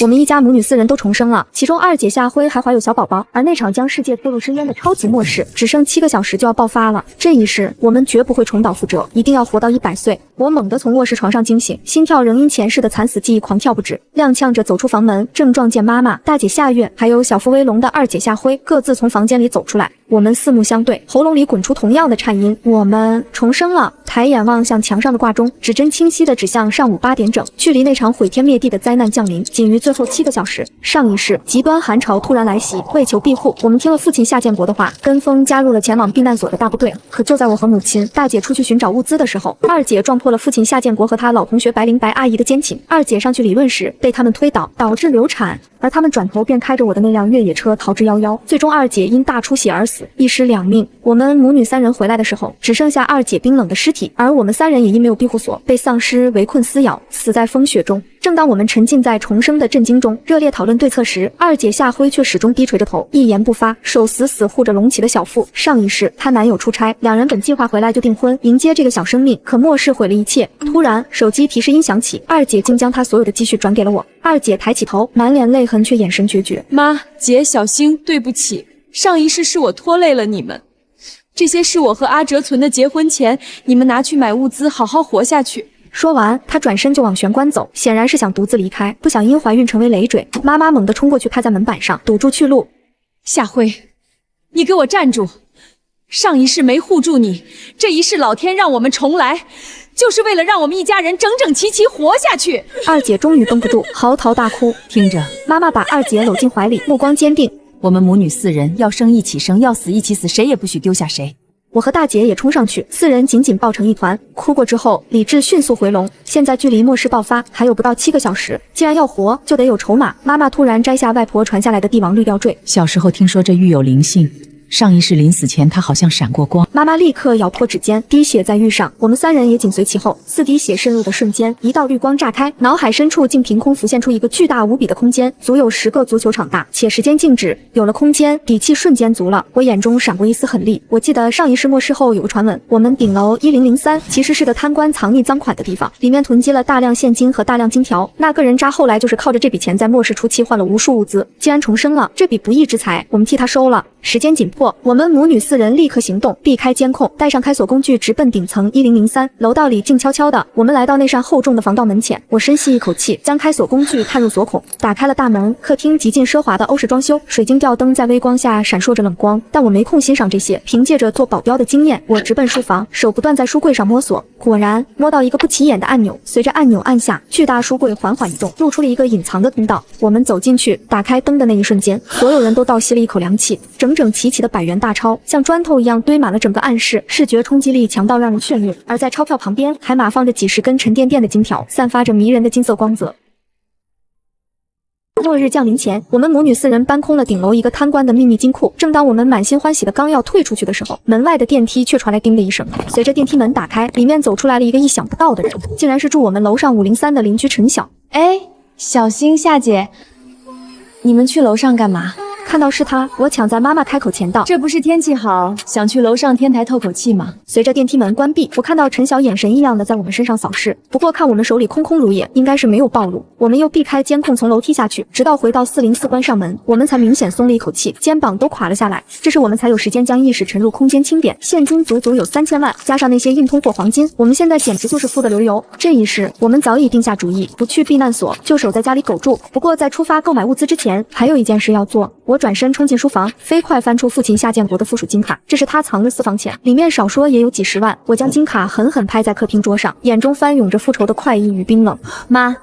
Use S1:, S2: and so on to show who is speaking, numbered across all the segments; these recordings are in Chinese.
S1: 我们一家母女4人都重生了，其中二姐夏辉还怀有小宝宝，而那场将世界拖入深渊的超级末世，只剩7个小时就要爆发了。这一世，我们绝不会重蹈覆辙，一定要活到100岁。我猛地从卧室床上惊醒，心跳仍因前世的惨死记忆狂跳不止，踉跄着走出房门，正撞见妈妈、大姐夏月，还有小腹微隆的二姐夏辉，各自从房间里走出来。我们四目相对，喉咙里滚出同样的颤音。我们重生了。抬眼望向墙上的挂钟，指针清晰地指向上午8点整，距离那场毁天灭地的灾难降临仅余最后7个小时。上一世，极端寒潮突然来袭，为求庇护，我们听了父亲夏建国的话，跟风加入了前往避难所的大部队。可就在我和母亲、大姐出去寻找物资的时候，二姐撞破了父亲夏建国和他老同学白灵白阿姨的肩颈。二姐上去理论时，被他们推倒，导致流产。而他们转头便开着我的那辆越野车逃之夭夭，最终二姐因大出血而死，一尸2命。我们母女3人回来的时候，只剩下二姐冰冷的尸体，而我们3人也因没有庇护所，被丧尸围困撕咬，死在风雪中。正当我们沉浸在重生的震惊中，热烈讨论对策时，二姐夏辉却始终低垂着头，一言不发，手死死护着隆起的小腹。上一世，她男友出差，2人本计划回来就订婚，迎接这个小生命，可末世毁了一切。突然，手机提示音响起，二姐竟将她所有的积蓄转给了我。二姐抬起头，满脸泪痕却眼神决绝。
S2: 妈，姐，小星，对不起，上一世是我拖累了你们，这些是我和阿哲存的结婚钱，你们拿去买物资，好好活下去。
S1: 说完，她转身就往玄关走，显然是想独自离开，不想因怀孕成为累赘。妈妈猛地冲过去，拍在门板上，堵住去路。
S2: 夏辉，你给我站住！上一世没护住你，这一世老天让我们重来，就是为了让我们一家人整整齐齐活下去。
S1: 二姐终于绷不住，嚎啕大哭。
S3: 听着，
S1: 妈妈把二姐搂进怀里，目光坚定。
S3: 我们母女4人要生一起生，要死一起死，谁也不许丢下谁。
S1: 我和大姐也冲上去，4人紧紧抱成一团。哭过之后，理智迅速回笼。现在距离末世爆发还有不到7个小时，既然要活，就得有筹码。妈妈突然摘下外婆传下来的帝王绿吊坠。
S3: 小时候听说这玉有灵性，上一世临死前她好像闪过光。
S1: 妈妈立刻咬破指尖，滴血在玉上，我们3人也紧随其后。4滴血渗入的瞬间，一道绿光炸开，脑海深处竟凭空浮现出一个巨大无比的空间，足有10个足球场大，且时间静止。有了空间，底气瞬间足了。我眼中闪过一丝狠戾。我记得上一世末世后有个传闻，我们顶楼1003其实是个贪官藏匿赃款的地方，里面囤积了大量现金和大量金条。那个人渣后来就是靠着这笔钱在末世初期换了无数物资。既然重生了，这笔不义之财我们替他收了。时间紧迫，我们母女4人立刻行动，避开监控，带上开锁工具，直奔顶层1003。楼道里静悄悄的，我们来到那扇厚重的防盗门前。我深吸一口气，将开锁工具探入锁孔，打开了大门。客厅极尽奢华的欧式装修，水晶吊灯在微光下闪烁着冷光，但我没空欣赏这些。凭借着做保镖的经验，我直奔书房，手不断在书柜上摸索。果然摸到一个不起眼的按钮，随着按钮按下，巨大书柜缓缓移动，露出了一个隐藏的通道。我们走进去，打开灯的那一瞬间，所有人都倒吸了一口凉气。整整齐齐的100元大钞像砖头一样堆满了整个暗室，视觉冲击力强到让人眩晕。而在钞票旁边还码放着几10根沉甸甸的金条，散发着迷人的金色光泽。末日降临前，我们母女4人搬空了顶楼一个贪官的秘密金库。正当我们满心欢喜的刚要退出去的时候，门外的电梯却传来叮的一声。随着电梯门打开，里面走出来了一个意想不到的人，竟然是住我们楼上503的邻居陈晓。
S2: 哎，小星、夏姐，你们去楼上干嘛？
S1: 看到是他，我抢在妈妈开口前道：“
S2: 这不是天气好，想去楼上天台透口气吗？”
S1: 随着电梯门关闭，我看到陈晓眼神异样的在我们身上扫视，不过看我们手里空空如也，应该是没有暴露。我们又避开监控，从楼梯下去，直到回到404关上门，我们才明显松了一口气，肩膀都垮了下来。这时我们才有时间将意识沉入空间清点，现金足足有3000万，加上那些硬通货黄金，我们现在简直就是富得流油。这一世，我们早已定下主意，不去避难所，就守在家里苟住。不过在出发购买物资之前，还有一件事要做。我转身冲进书房，飞快翻出父亲夏建国的附属金卡，这是他藏着私房钱，里面少说也有几10万。我将金卡狠狠拍在客厅桌上，眼中翻涌着复仇的快意与冰冷。
S2: 妈，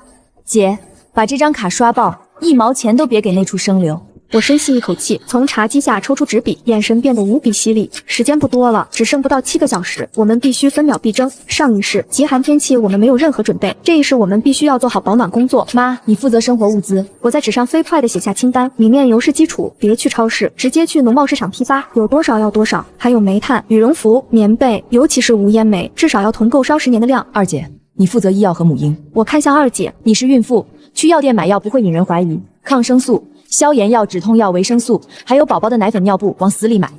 S2: 姐，把这张卡刷爆，1毛钱都别给那处生留。
S1: 我深吸一口气，从茶几下抽出纸笔，眼神变得无比犀利。时间不多了，只剩不到7个小时，我们必须分秒必争。上一世极寒天气，我们没有任何准备，这一世我们必须要做好保暖工作。
S2: 妈，你负责生活物资。
S1: 我在纸上飞快地写下清单：米面油是基础，别去超市，直接去农贸市场批发，有多少要多少。还有煤炭、羽绒服、棉被，尤其是无烟煤，至少要囤够烧10年的量。
S3: 二姐，你负责医药和母婴。
S1: 我看向二姐，
S2: 你是孕妇，去药店买药不会引人怀疑，抗生素、消炎药、止痛药、维生素，还有宝宝的奶粉、尿布，往死里买。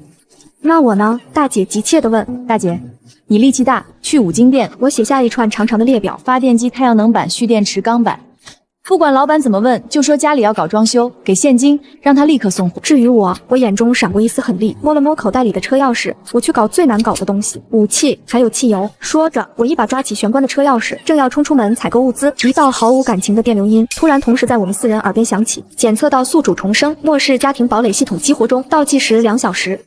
S1: 那我呢？大姐急切地问。
S2: 大姐，你力气大，去5金店。
S1: 我写下一串长长的列表：
S2: 发电机、太阳能板、蓄电池、钢板。不管老板怎么问，就说家里要搞装修，给现金，让他立刻送货。
S1: 至于我眼中闪过一丝狠厉，摸了摸口袋里的车钥匙，我去搞最难搞的东西，武器还有汽油。说着，我一把抓起玄关的车钥匙，正要冲出门采购物资，一道毫无感情的电流音突然同时在我们4人耳边响起。检测到宿主重生，末世家庭堡垒系统激活中，倒计时2小时。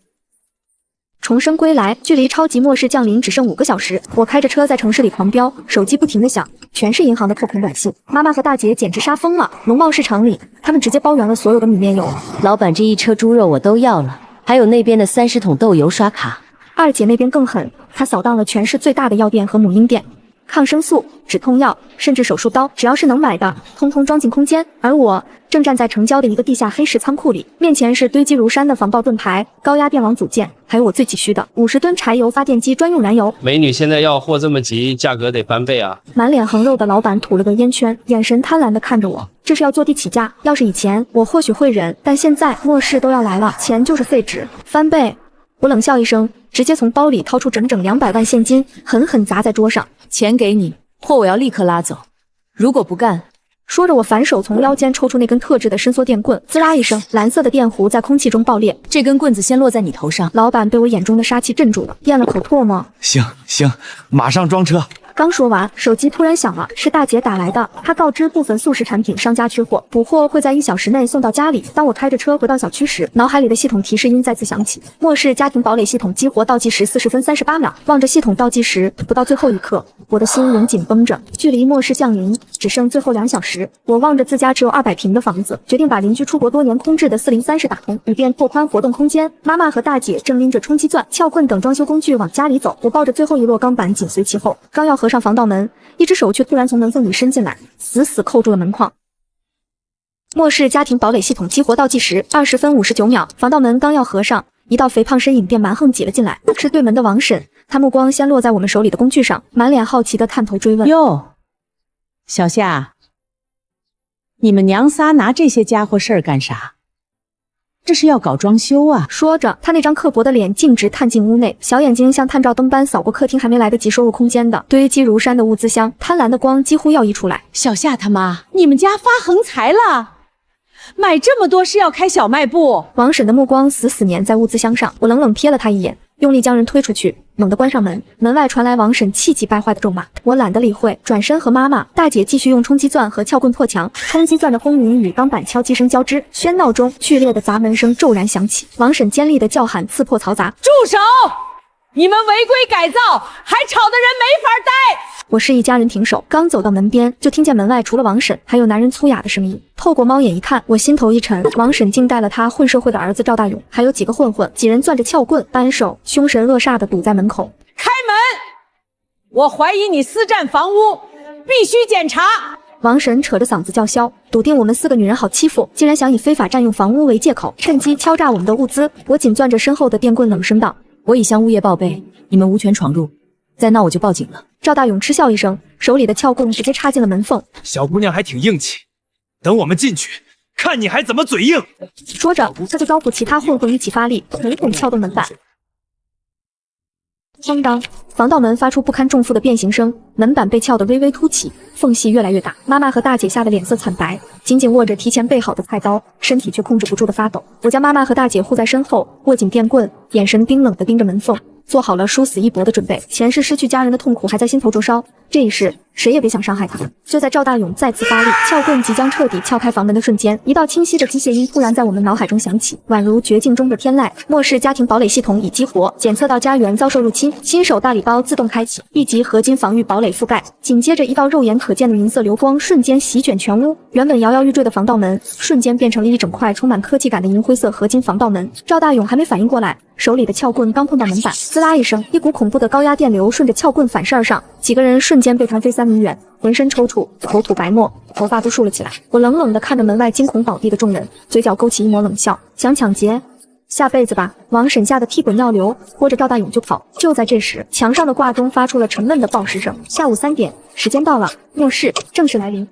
S1: 重生归来，距离超级末世降临只剩5个小时。我开着车在城市里狂飙，手机不停地响，全是银行的扣款短信。妈妈和大姐简直杀疯了。农贸市场里，他们直接包圆了所有的米面油。
S4: 老板，这一车猪肉我都要了，还有那边的30桶豆油刷卡。
S1: 二姐那边更狠，她扫荡了全市最大的药店和母婴店，抗生素、止痛药，甚至手术刀，只要是能买的，通通装进空间。而我正站在城郊的一个地下黑市仓库里，面前是堆积如山的防爆盾牌、高压电网组件，还有我最急需的50吨柴油发电机专用燃油。
S5: 美女，现在要货这么急，价格得翻倍啊！
S1: 满脸横肉的老板吐了个烟圈，眼神贪婪地看着我，这是要坐地起价。要是以前，我或许会忍，但现在末世都要来了，钱就是废纸，翻倍。我冷笑一声，直接从包里掏出整整200万现金，狠狠砸在桌上。
S2: 钱给你，货我要立刻拉走，如果不干。
S1: 说着，我反手从腰间抽出那根特制的伸缩电棍，滋啦一声，蓝色的电弧在空气中爆裂。
S2: 这根棍子先落在你头上。
S1: 老板被我眼中的杀气镇住了，咽了口唾沫。
S6: 行，马上装车。
S1: 刚说完，手机突然响了，是大姐打来的。她告知部分速食产品商家缺货，补货会在1小时内送到家里。当我开着车回到小区时，脑海里的系统提示音再次响起：末世家庭堡垒系统激活倒计时40分38秒。望着系统倒计时，不到最后一刻，我的心仍紧绷着。距离末世降临只剩最后2小时，我望着自家只有200平的房子，决定把邻居出国多年空置的403室打通，以便拓宽活动空间。妈妈和大姐正拎着冲击钻、撬棍等装修工具往家里走，我抱着最后一摞钢板紧随其后，刚要合上防盗门，一只手却突然从门缝里伸进来，死死扣住了门框。末世家庭堡垒系统激活倒计时20分59秒，防盗门刚要合上，一道肥胖身影便蛮横挤了进来，是对门的王婶。他目光先落在我们手里的工具上，满脸好奇地探头追问：
S3: 哟，小夏，你们娘仨拿这些家伙事儿干啥？这是要搞装修啊！
S1: 说着，他那张刻薄的脸径直探进屋内，小眼睛像探照灯般扫过客厅还没来得及收入空间的堆积如山的物资箱，贪婪的光几乎要溢出来。
S3: 小夏他妈，你们家发横财了？买这么多是要开小卖部？
S1: 王婶的目光死死粘在物资箱上，我冷冷瞥了他一眼，用力将人推出去，猛地关上门。门外传来王婶气急败坏的咒骂，我懒得理会，转身和妈妈、大姐继续用冲击钻和撬棍破墙。冲击钻的轰鸣与钢板敲击声交织，喧闹中剧烈的砸门声骤然响起。王婶尖利的叫喊刺破嘈杂：
S2: 住手！你们违规改造，还吵得人没法待！
S1: 我示意家人停手，刚走到门边，就听见门外除了王婶，还有男人粗哑的声音。透过猫眼一看，我心头一沉，王婶竟带了他混社会的儿子赵大勇，还有几个混混，几人攥着撬棍，单手凶神恶煞地堵在门口。
S2: 开门！我怀疑你私占房屋，必须检查！
S1: 王婶扯着嗓子叫嚣，笃定我们4个女人好欺负，竟然想以非法占用房屋为借口，趁机敲诈我们的物资。我紧攥着身后的电棍，冷声道：
S2: 我已向物业报备，你们无权闯入，再闹我就报警了。
S1: 赵大勇嗤笑一声，手里的撬棍直接插进了门缝。
S6: 小姑娘还挺硬气，等我们进去，看你还怎么嘴硬。
S1: 说着，他就招呼其他混混一起发力，狠狠撬动门板。哐当，防盗门发出不堪重负的变形声，门板被撬得微微凸起，缝隙越来越大。妈妈和大姐吓得脸色惨白，紧紧握着提前备好的菜刀，身体却控制不住的发抖。我将妈妈和大姐护在身后，握紧电棍，眼神冰冷地盯着门缝，做好了殊死一搏的准备。前世失去家人的痛苦还在心头灼烧，这一世谁也别想伤害他。就在赵大勇再次发力，撬棍即将彻底撬开房门的瞬间，一道清晰的机械音突然在我们脑海中响起，宛如绝境中的天籁。末世家庭堡垒系统已激活，检测到家园遭受入侵，新手大礼包自动开启，1级合金防御堡垒覆盖。紧接着，一道肉眼可见的银色流光瞬间席卷全屋，原本摇摇欲坠的防盗门瞬间变成了一整块充满科技感的银灰色合金防盗门。赵大勇还没反应过来，手里的撬棍刚碰到门板，滋啦一声，一股恐怖的高压电流顺着撬棍反射而上，几个人瞬间被弹飞3米远，浑身抽搐，口吐白沫，头发都竖了起来。我冷冷地看着门外惊恐倒地的众人，嘴角勾起一抹冷笑，想抢劫？下辈子吧！王婶吓得屁滚尿流，拖着赵大勇就跑。就在这时，墙上的挂钟发出了沉闷的报时声，下午3点，时间到了，末世正式来临。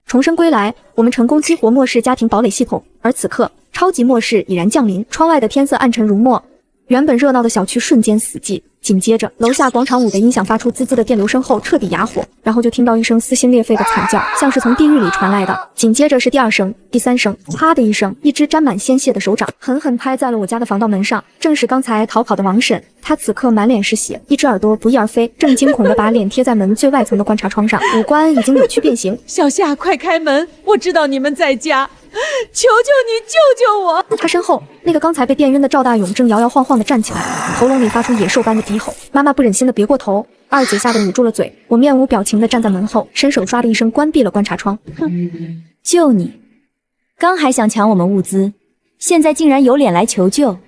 S1: 重生归来，我们成功激活末世家庭堡垒系统，而此刻超级末世已然降临，窗外的天色暗沉如墨，原本热闹的小区瞬间死寂，紧接着，楼下广场舞的音响发出滋滋的电流声后彻底哑火，然后就听到一声撕心裂肺的惨叫，像是从地狱里传来的。紧接着是第二声、第三声，啪的一声，一只沾满鲜血的手掌狠狠拍在了我家的防盗门上，正是刚才逃跑的王婶。她此刻满脸是血，一只耳朵不翼而飞，正惊恐地把脸贴在门最外层的观察窗上，五官已经扭曲变形。
S2: 小夏，快开门！我知道你们在家，求求你救救我！
S1: 他身后那个刚才被电晕的赵大勇正摇摇晃晃地站起来，喉咙里发出野兽般的低吼。妈妈不忍心地别过头，二姐吓得捂住了嘴。我面无表情地站在门后，伸手唰的一声关闭了观察窗。
S7: 救你！刚还想抢我们物资，现在竟然有脸来求救，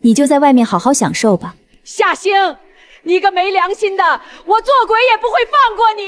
S7: 你就在外面好好享受吧。
S2: 夏星，你个没良心的，我做鬼也不会放过你！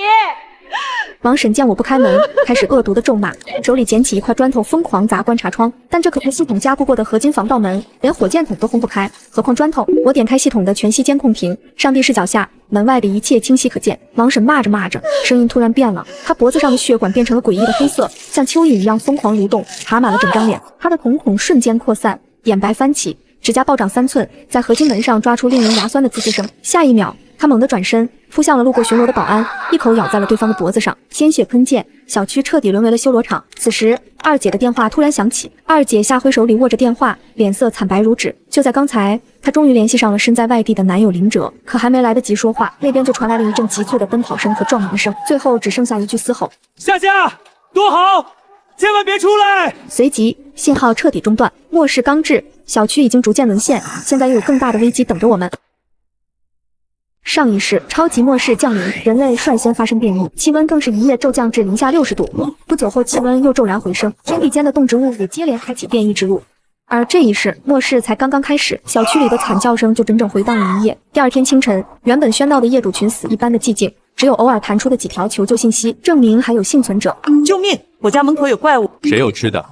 S1: 王婶见我不开门，开始恶毒的咒骂，手里捡起一块砖头疯狂砸观察窗。但这可不系统加固过的合金防盗门，连火箭筒都轰不开，何况砖头。我点开系统的全息监控屏，上帝视角下，门外的一切清晰可见。王婶骂着骂着，声音突然变了，她脖子上的血管变成了诡异的黑色，像蚯蚓一样疯狂蠕动，爬满了整张脸。她的瞳孔瞬间扩散，眼白翻起，指甲暴长3寸，在合金门上抓出令人牙酸的滋滋声。下一秒，他猛地转身，扑向了路过巡逻的保安，一口咬在了对方的脖子上，鲜血喷溅，小区彻底沦为了修罗场。此时，二姐的电话突然响起，二姐夏辉手里握着电话，脸色惨白如纸。就在刚才，她终于联系上了身在外地的男友林哲，可还没来得及说话，那边就传来了一阵急促的奔跑声和撞门声，最后只剩下一句嘶吼：
S6: 夏夏，躲好，千万别出来！
S1: 随即，信号彻底中断，末世刚至，小区已经逐渐沦陷，现在又有更大的危机等着我们。上一世超级末世降临，人类率先发生变异，气温更是一夜骤降至零下60度。不久后，气温又骤然回升，天地间的动植物也接连开启变异之路。而这一世末世才刚刚开始，小区里的惨叫声就整整回荡了一夜。第二天清晨，原本喧闹的业主群死一般的寂静，只有偶尔弹出的几条求救信息，证明还有幸存者。
S8: 救命！我家门口有怪物！
S9: 谁有吃的？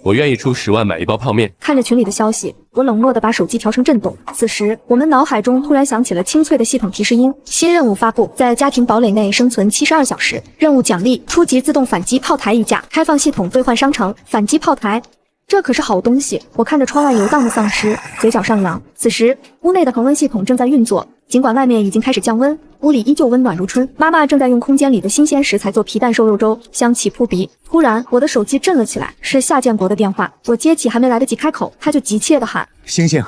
S9: 我愿意出10万买一包泡面。
S1: 看着群里的消息，我冷漠地把手机调成震动。此时，我们脑海中突然响起了清脆的系统提示音：新任务发布，在家庭堡垒内生存72小时，任务奖励：初级自动反击炮台1架，开放系统兑换商城，反击炮台。这可是好东西！我看着窗外游荡的丧尸，嘴角上扬。此时，屋内的恒温系统正在运作，尽管外面已经开始降温，屋里依旧温暖如春。妈妈正在用空间里的新鲜食材做皮蛋瘦肉粥，香气扑鼻。突然，我的手机震了起来，是夏建国的电话。我接起，还没来得及开口，他就急切地喊：
S10: 星星，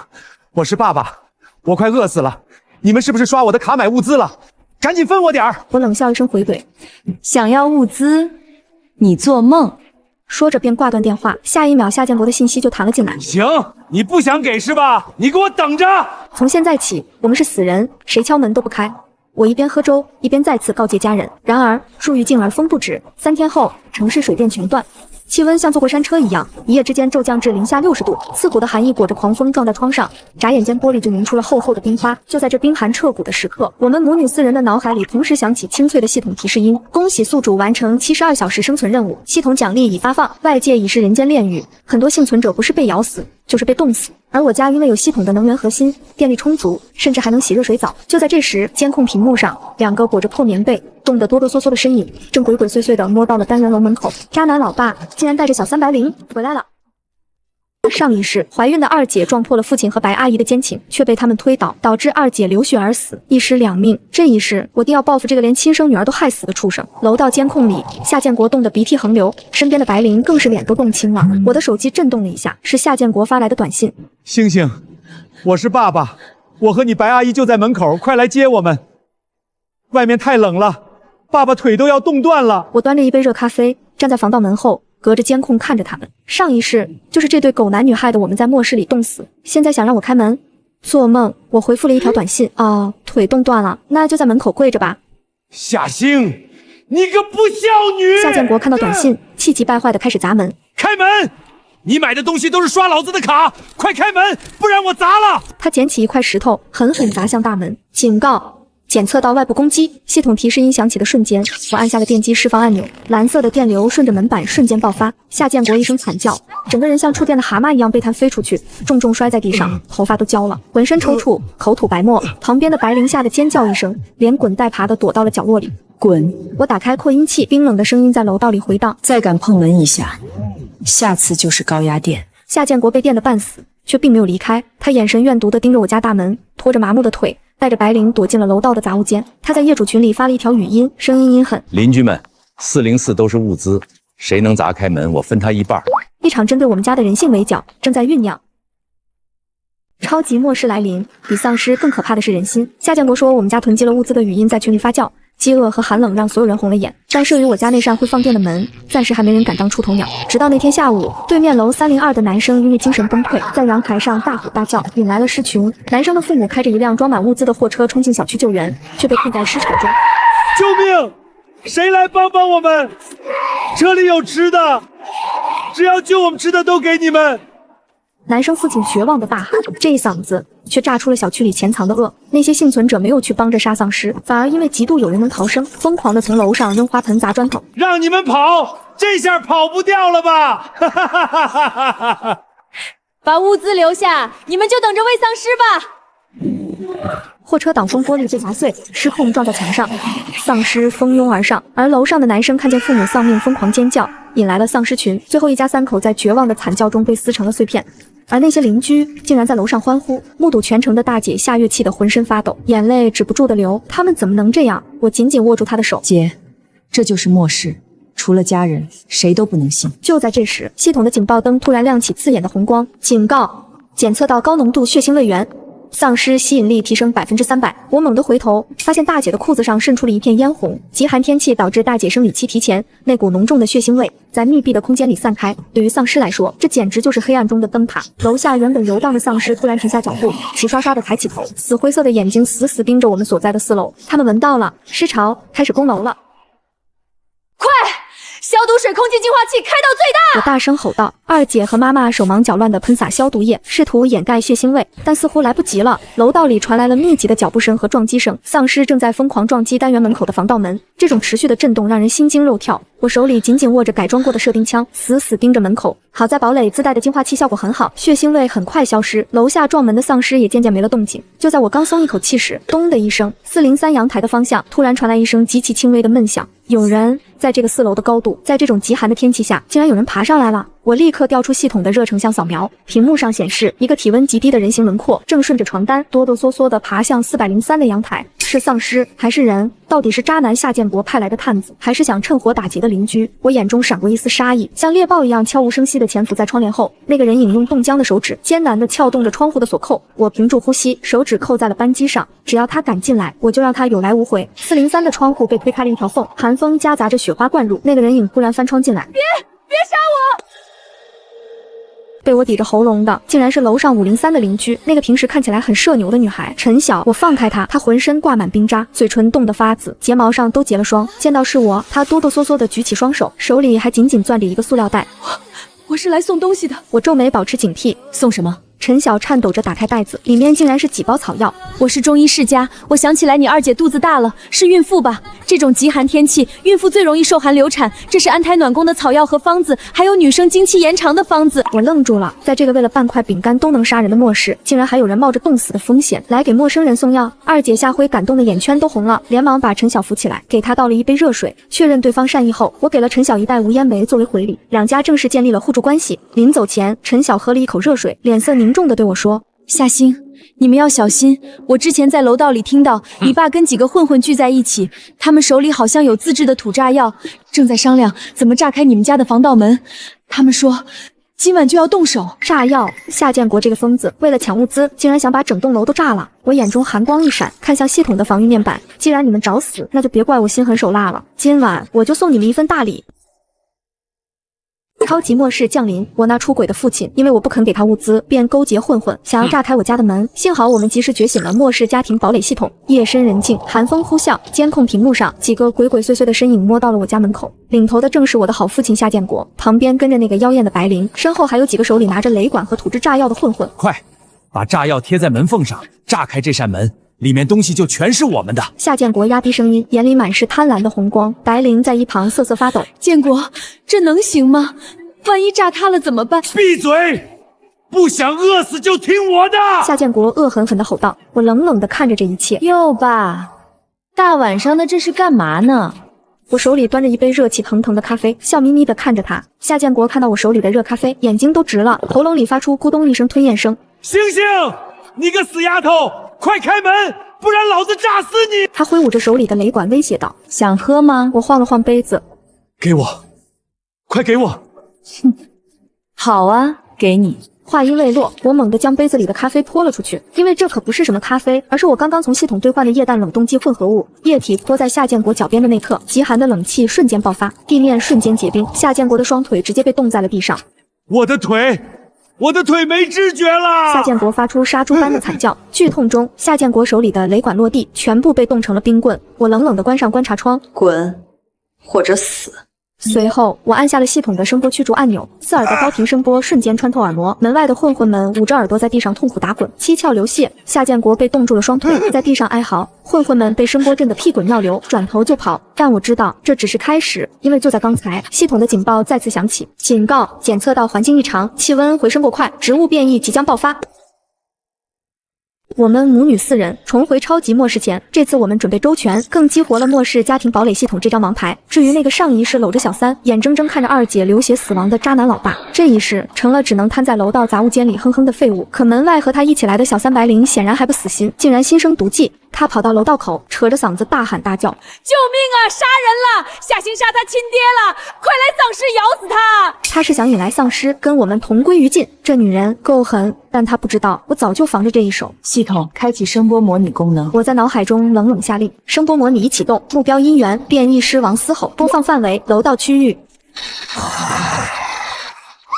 S10: 我是爸爸，我快饿死了，你们是不是刷我的卡买物资了？赶紧分我点儿！
S1: 我冷笑一声回怼：
S7: 想要物资？你做梦！
S1: 说着便挂断电话，下一秒夏建国的信息就弹了进来。
S6: 行，你不想给是吧？你给我等着！
S1: 从现在起，我们是死人，谁敲门都不开。我一边喝粥，一边再次告诫家人。然而树欲静而风不止，3天后，城市水电全断。气温像坐过山车一样，一夜之间骤降至零下60度，刺骨的寒意裹着狂风撞在窗上，眨眼间玻璃就凝出了厚厚的冰花。就在这冰寒彻骨的时刻，我们母女4人的脑海里同时响起清脆的系统提示音：恭喜宿主完成72小时生存任务，系统奖励已发放，外界已是人间炼狱。很多幸存者不是被咬死，就是被冻死。而我家因为有系统的能源核心，电力充足，甚至还能洗热水澡。就在这时，监控屏幕上，2个裹着破棉被、冻得哆哆嗦嗦的身影，正鬼鬼祟祟地摸到了单元楼门口。渣男老爸竟然带着小300回来了。上一世，怀孕的二姐撞破了父亲和白阿姨的奸情，却被他们推倒，导致二姐流血而死，一尸两命。这一世，我定要报复这个连亲生女儿都害死的畜生。楼道监控里，夏建国冻得鼻涕横流，身边的白灵更是脸都冻青了。我的手机震动了一下，是夏建国发来的短信：
S10: 星星，我是爸爸，我和你白阿姨就在门口，快来接我们。外面太冷了，爸爸腿都要冻断了。
S1: 我端着一杯热咖啡，站在防盗门后，隔着监控看着他们。上一世就是这对狗男女害得我们在末世里冻死，现在想让我开门，做梦。我回复了一条短信：腿冻断了，那就在门口跪着吧。
S6: 夏星，你个不孝女！
S1: 夏建国看到短信，气急败坏的开始砸门。
S6: 开门！你买的东西都是刷老子的卡，快开门，不然我砸了！
S1: 他捡起一块石头，狠狠砸向大门。警告！检测到外部攻击，系统提示音响起的瞬间，我按下了电击释放按钮，蓝色的电流顺着门板瞬间爆发。夏建国一声惨叫，整个人像触电的蛤蟆一样被弹飞出去，重重摔在地上，头发都焦了，浑身抽搐，口吐白沫。旁边的白灵吓得尖叫一声，连滚带爬的躲到了角落里。
S7: 滚！
S1: 我打开扩音器，冰冷的声音在楼道里回荡。
S7: 再敢碰门一下，下次就是高压电。
S1: 夏建国被电得半死，却并没有离开，他眼神怨毒地盯着我家大门，拖着麻木的腿，带着白灵躲进了楼道的杂物间。他在业主群里发了一条语音，声音阴狠：
S11: 邻居们，404都是物资，谁能砸开门，我分他一半。
S1: 一场针对我们家的人性围剿正在酝酿。超级末世来临，比丧尸更可怕的是人心。夏建国说我们家囤积了物资的语音在群里发酵，饥饿和寒冷让所有人红了眼。但慑于我家那扇会放电的门，暂时还没人敢当出头鸟。直到那天下午，对面楼302的男生因为精神崩溃，在阳台上大吼大叫，引来了尸群。男生的父母开着一辆装满物资的货车冲进小区救援，却被困在尸潮中。
S10: 救命！谁来帮帮我们？车里有吃的，只要救我们吃的都给你们。
S1: 男生父亲绝望的大喊，这一嗓子却炸出了小区里潜藏的恶。那些幸存者没有去帮着杀丧尸，反而因为嫉妒有人能逃生，疯狂的从楼上扔花盆砸砖头。
S10: 让你们跑，这下跑不掉了吧？哈哈哈哈哈哈！
S2: 把物资留下，你们就等着喂丧尸吧。
S1: 货车挡风玻璃被砸碎，失控撞在墙上，丧尸蜂拥而上。而楼上的男生看见父母丧命，疯狂尖叫，引来了丧尸群。最后一家3口在绝望的惨叫中被撕成了碎片。而那些邻居竟然在楼上欢呼，目睹全程的大姐下跃气得浑身发抖，眼泪止不住的流。他们怎么能这样？我紧紧握住她的手。
S2: 姐，这就是末世，除了家人，谁都不能信。
S1: 就在这时，系统的警报灯突然亮起刺眼的红光，警告：检测到高浓度血腥位源。丧尸吸引力提升300%。我猛地回头，发现大姐的裤子上渗出了一片嫣红。极寒天气导致大姐生理期提前，那股浓重的血腥味在密闭的空间里散开。对于丧尸来说，这简直就是黑暗中的灯塔。楼下原本游荡的丧尸突然停下脚步，齐刷刷地抬起头，死灰色的眼睛死死盯着我们所在的4楼。他们闻到了尸潮，开始攻楼了。
S2: 快！消毒水、空气净化器开到最大！
S1: 我大声吼道。二姐和妈妈手忙脚乱地喷洒消毒液，试图掩盖血腥味，但似乎来不及了。楼道里传来了密集的脚步声和撞击声，丧尸正在疯狂撞击单元门口的防盗门。这种持续的震动让人心惊肉跳。我手里紧紧握着改装过的射钉枪，死死盯着门口。好在堡垒自带的净化器效果很好，血腥味很快消失。楼下撞门的丧尸也渐渐没了动静。就在我刚松一口气时，咚的一声，403阳台的方向突然传来一声极其轻微的闷响。有人在这个4楼的高度，在这种极寒的天气下，竟然有人爬上来了。我立刻调出系统的热成像扫描，屏幕上显示一个体温极低的人形轮廓正顺着床单哆哆嗦嗦地爬向403的阳台。是丧尸还是人？到底是渣男夏建国派来的探子，还是想趁火打劫的邻居？我眼中闪过一丝杀意，像猎豹一样悄无声息地潜伏在窗帘后。那个人影用冻僵的手指艰难地撬动着窗户的锁扣，我屏住呼吸，手指扣在了扳机上。只要他敢进来，我就让他有来无回。403的窗户被推开了一条缝，寒风夹杂着雪花灌入。那个人影忽然翻窗进来，别杀我！被我抵着喉咙的竟然是楼上503的邻居，那个平时看起来很社牛的女孩陈晓。我放开她，她浑身挂满冰渣，嘴唇冻得发紫，睫毛上都结了霜。见到是我，她哆哆嗦嗦地举起双手，手里还紧紧攥着一个塑料袋。
S2: 我是来送东西的。
S1: 我皱眉保持警惕。
S2: 送什么？
S1: 陈晓颤抖着打开袋子，里面竟然是几包草药。
S2: 我是中医世家，我想起来你二姐肚子大了，是孕妇吧？这种极寒天气，孕妇最容易受寒流产，这是安胎暖宫的草药和方子，还有女生经期延长的方子。
S1: 我愣住了，在这个为了半块饼干都能杀人的末世，竟然还有人冒着冻死的风险来给陌生人送药。二姐夏辉感动的眼圈都红了，连忙把陈晓扶起来，给她倒了一杯热水，确认对方善意后，我给了陈晓一袋无烟煤作为回礼，两家正式建立了互助关系。临走前，陈晓喝了一口热水，脸色凝重地对我说：
S2: 夏星，你们要小心，我之前在楼道里听到你爸跟几个混混聚在一起，他们手里好像有自制的土炸药，正在商量怎么炸开你们家的防盗门。他们说今晚就要动手。
S1: 炸药？夏建国这个疯子为了抢物资，竟然想把整栋楼都炸了。我眼中寒光一闪，看向系统的防御面板，既然你们找死，那就别怪我心狠手辣了。今晚我就送你们一份大礼。超级末世降临，我那出轨的父亲因为我不肯给他物资，便勾结混混，想要炸开我家的门。幸好我们及时觉醒了末世家庭堡垒系统。夜深人静，寒风呼啸，监控屏幕上几个鬼鬼祟祟的身影摸到了我家门口，领头的正是我的好父亲夏建国，旁边跟着那个妖艳的白灵，身后还有几个手里拿着雷管和土制炸药的混混。
S6: 快，把炸药贴在门缝上，炸开这扇门，里面东西就全是我们的。
S1: 夏建国压低声音，眼里满是贪婪的红光。白灵在一旁瑟瑟发抖。
S2: 建国，这能行吗？万一炸塌了怎么办？
S10: 闭嘴！不想饿死就听我的！
S1: 夏建国恶狠狠地吼道。我冷冷地看着这一切。
S7: 哟爸，大晚上的这是干嘛呢？
S1: 我手里端着一杯热气腾腾的咖啡，笑眯眯地看着他。夏建国看到我手里的热咖啡，眼睛都直了，喉咙里发出咕咚一声吞咽声。
S10: 星星，你个死丫头，快开门！
S6: 不然老子炸死你！
S1: 他挥舞着手里的雷管威胁道：“
S2: 想喝吗？”
S1: 我晃了晃杯子，
S6: 给我，快给我！
S2: 好啊，给你。
S1: 话音未落，我猛地将杯子里的咖啡泼了出去，因为这可不是什么咖啡，而是我刚刚从系统兑换的液氮冷冻剂混合物。液体泼在夏建国脚边的那刻，极寒的冷气瞬间爆发，地面瞬间结冰，夏建国的双腿直接被冻在了地上。
S10: 我的腿没知觉了！
S1: 夏建国发出杀猪般的惨叫，剧痛中，夏建国手里的雷管落地，全部被冻成了冰棍。我冷冷地关上观察窗，
S8: 滚，或者死。
S1: 随后，我按下了系统的声波驱逐按钮，刺耳的高频声波瞬间穿透耳膜。门外的混混们捂着耳朵在地上痛苦打滚，七窍流血。夏建国被冻住了双腿，在地上哀嚎。混混们被声波震得屁滚尿流，转头就跑。但我知道这只是开始，因为就在刚才，系统的警报再次响起：警告，检测到环境异常，气温回升过快，植物变异即将爆发。我们母女4人重回超级末世前，这次我们准备周全，更激活了末世家庭堡垒系统这张王牌。至于那个上一世搂着小三，眼睁睁看着二姐流血死亡的渣男老爸，这一世成了只能瘫在楼道杂物间里哼哼的废物。可门外和他一起来的小三白灵显然还不死心，竟然心生毒计。他跑到楼道口，扯着嗓子大喊大叫：“救
S2: 命啊！杀人了！夏星杀他亲爹了！快来丧尸咬死他！”
S1: 他是想引来丧尸，跟我们同归于尽。这女人够狠，但她不知道，我早就防着这一手。
S2: 系统开启声波模拟功能。
S1: 我在脑海中冷冷下令，声波模拟已启动，目标音源变异狮王嘶吼，播放范围楼道区域。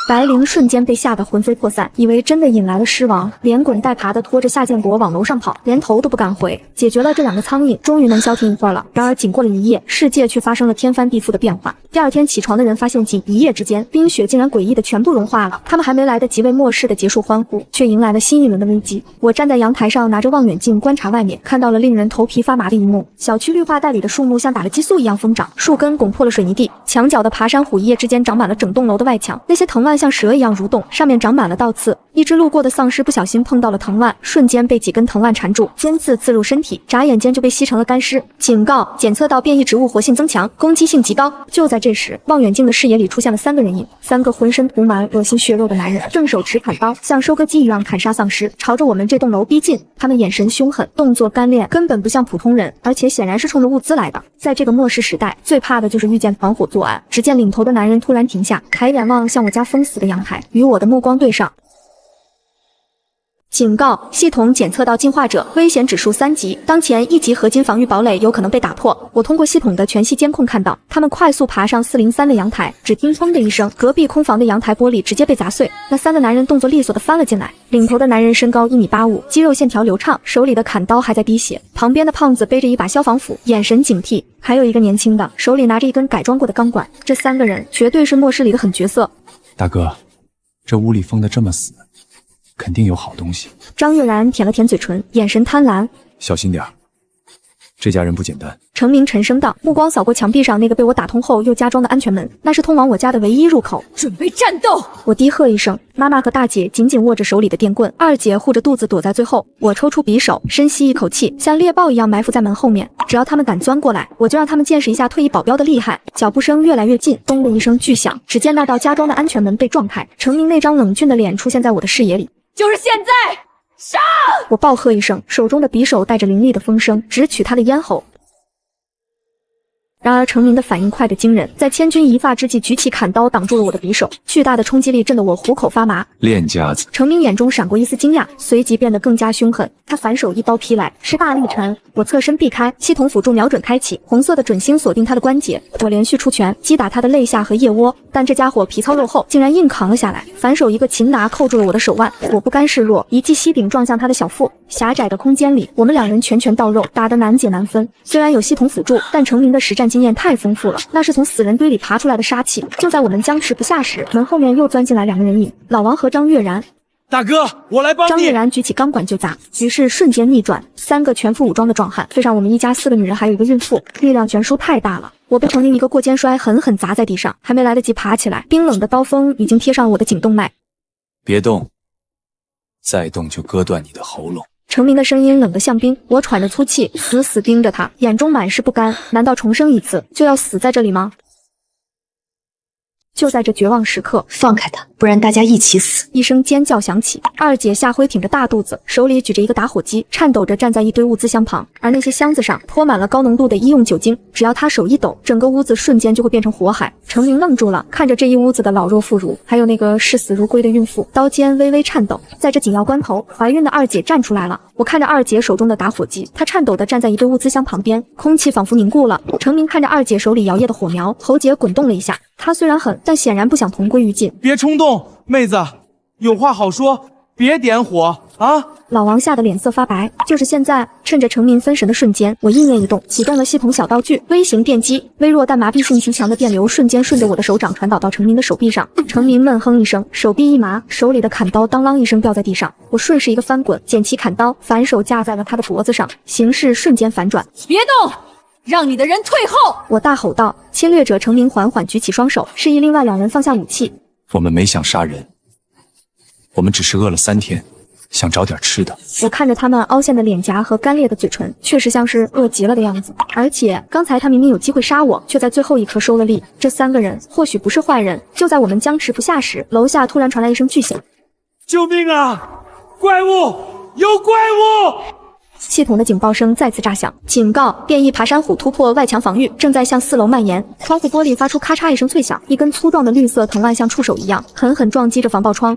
S1: 白灵瞬间被吓得魂飞魄散，以为真的引来了狮王，连滚带爬的拖着夏建国往楼上跑，连头都不敢回。解决了这2个苍蝇，终于能消停一会儿了。然而仅过了1夜，世界却发生了天翻地覆的变化。第2天起床的人发现，仅1夜之间，冰雪竟然诡异的全部融化了。他们还没来得及为末世的结束欢呼，却迎来了新一轮的危机。我站在阳台上，拿着望远镜观察外面，看到了令人头皮发麻的一幕：小区绿化带里的树木像打了激素一样疯长，树根拱破了水泥地，墙角的爬山虎一夜之间长满了整栋楼的外墙，那些藤蔓像蛇一样蠕动，上面长满了倒刺。一只路过的丧尸不小心碰到了藤蔓，瞬间被几根藤蔓缠住，尖刺刺入身体，眨眼间就被吸成了干尸。警告，检测到变异植物活性增强，攻击性极高。就在这时，望远镜的视野里出现了3个人影，3个浑身涂满恶心血肉的男人，正手持砍刀，像收割机一样砍杀丧尸，朝着我们这栋楼逼近。他们眼神凶狠，动作干练，根本不像普通人，而且显然是冲着物资来的。在这个末世时代，最怕的就是遇见团伙作案。只见领头的男人突然停下，抬眼望向我家封死的阳台，与我的目光对上。警告，系统检测到进化者，危险指数3级，当前1级合金防御堡垒有可能被打破。我通过系统的全息监控看到，他们快速爬上403的阳台，只听砰的一声，隔壁空房的阳台玻璃直接被砸碎。那3个男人动作利索的翻了进来，领头的男人身高1.85米，肌肉线条流畅，手里的砍刀还在滴血。旁边的胖子背着一把消防斧，眼神警惕。还有一个年轻的，手里拿着一根改装过的钢管。这3个人绝对是末世里的狠角色。
S12: 大哥，这屋里封得这么死，肯定有好东西。
S1: 张悦然舔了舔嘴唇，眼神贪婪。
S12: 小心点儿，这家人不简单。
S1: 程明沉声道，目光扫过墙壁上那个被我打通后又加装的安全门，那是通往我家的唯一入口。
S2: 准备战斗！
S1: 我低喝一声，妈妈和大姐紧紧握着手里的电棍，二姐护着肚子躲在最后。我抽出匕首，深吸一口气，像猎豹一样埋伏在门后面。只要他们敢钻过来，我就让他们见识一下退役保镖的厉害。脚步声越来越近，咚的一声巨响，只见那道加装的安全门被撞开，程明那张冷峻的脸出现在我的视野里。
S2: 就是现在，上！
S1: 我暴喝一声，手中的匕首带着凌厉的风声，直取他的咽喉。然而程明的反应快得惊人，在千钧一发之际举起砍刀挡住了我的匕首，巨大的冲击力震得我虎口发麻。
S12: 练家子。
S1: 程明眼中闪过一丝惊讶，随即变得更加凶狠。他反手一刀劈来，势大力沉，我侧身避开，系统辅助瞄准开启，红色的准星锁定他的关节，我连续出拳击打他的肋下和腋窝，但这家伙皮糙肉厚，竟然硬扛了下来。反手一个擒拿扣住了我的手腕，我不甘示弱，一记膝顶撞向他的小腹。狭窄的空间里，我们2人拳拳到肉，打得难解难分。虽然有系统辅助，但程明的实战经验太丰富了，那是从死人堆里爬出来的杀气。就在我们僵持不下时，门后面又钻进来2个人影，老王和张悦然。
S6: 大哥，我来帮你。
S1: 张悦然举起钢管就砸，局势瞬间逆转，3个全副武装的壮汉对上我们一家4个女人还有一个孕妇，力量悬殊太大了。我被程明一个过肩摔狠狠砸在地上，还没来得及爬起来，冰冷的刀锋已经贴上我的颈动脉。
S12: 别动，再动就割断你的喉咙。
S1: 程明的声音冷得像冰，我喘着粗气，死死盯着他，眼中满是不甘。难道重生一次就要死在这里吗？就在这绝望时刻，
S8: 放开他，不然大家一起死！
S1: 一声尖叫响起，二姐夏辉挺着大肚子，手里举着一个打火机，颤抖着站在一堆物资箱旁，而那些箱子上泼满了高浓度的医用酒精，只要她手一抖，整个屋子瞬间就会变成火海。程明愣住了，看着这一屋子的老弱妇孺，还有那个视死如归的孕妇，刀尖微微颤抖。在这紧要关头，怀孕的二姐站出来了。我看着二姐手中的打火机，她颤抖地站在一堆物资箱旁边，空气仿佛凝固了。程明看着二姐手里摇曳的火苗，喉结滚动了一下。他虽然狠，但显然不想同归于尽。
S10: 别冲动，妹子，有话好说，别点火啊！
S1: 老王吓得脸色发白。就是现在，趁着程明分神的瞬间，我意念一动，启动了系统小道具微型电击，微弱但麻痹性极强的电流瞬间顺着我的手掌传导到程明的手臂上。程明闷哼一声，手臂一麻，手里的砍刀当啷一声掉在地上。我顺势一个翻滚，捡起砍刀，反手架在了他的脖子上，形势瞬间反转。
S2: 别动！让你的人退后！
S1: 我大吼道。侵略者程明缓缓举起双手，示意另外两人放下武器。
S12: 我们没想杀人，我们只是饿了3天，想找点吃的。
S1: 我看着他们凹陷的脸颊和干裂的嘴唇，确实像是饿极了的样子。而且刚才他明明有机会杀我，却在最后一刻收了力。这3个人或许不是坏人。就在我们僵持不下时，楼下突然传来一声巨响：“
S10: 救命啊！怪物！有怪物！”
S1: 系统的警报声再次炸响，警告：变异爬山虎突破外墙防御，正在向4楼蔓延。窗户玻璃发出咔嚓一声脆响，一根粗壮的绿色藤蔓像触手一样，狠狠撞击着防爆窗。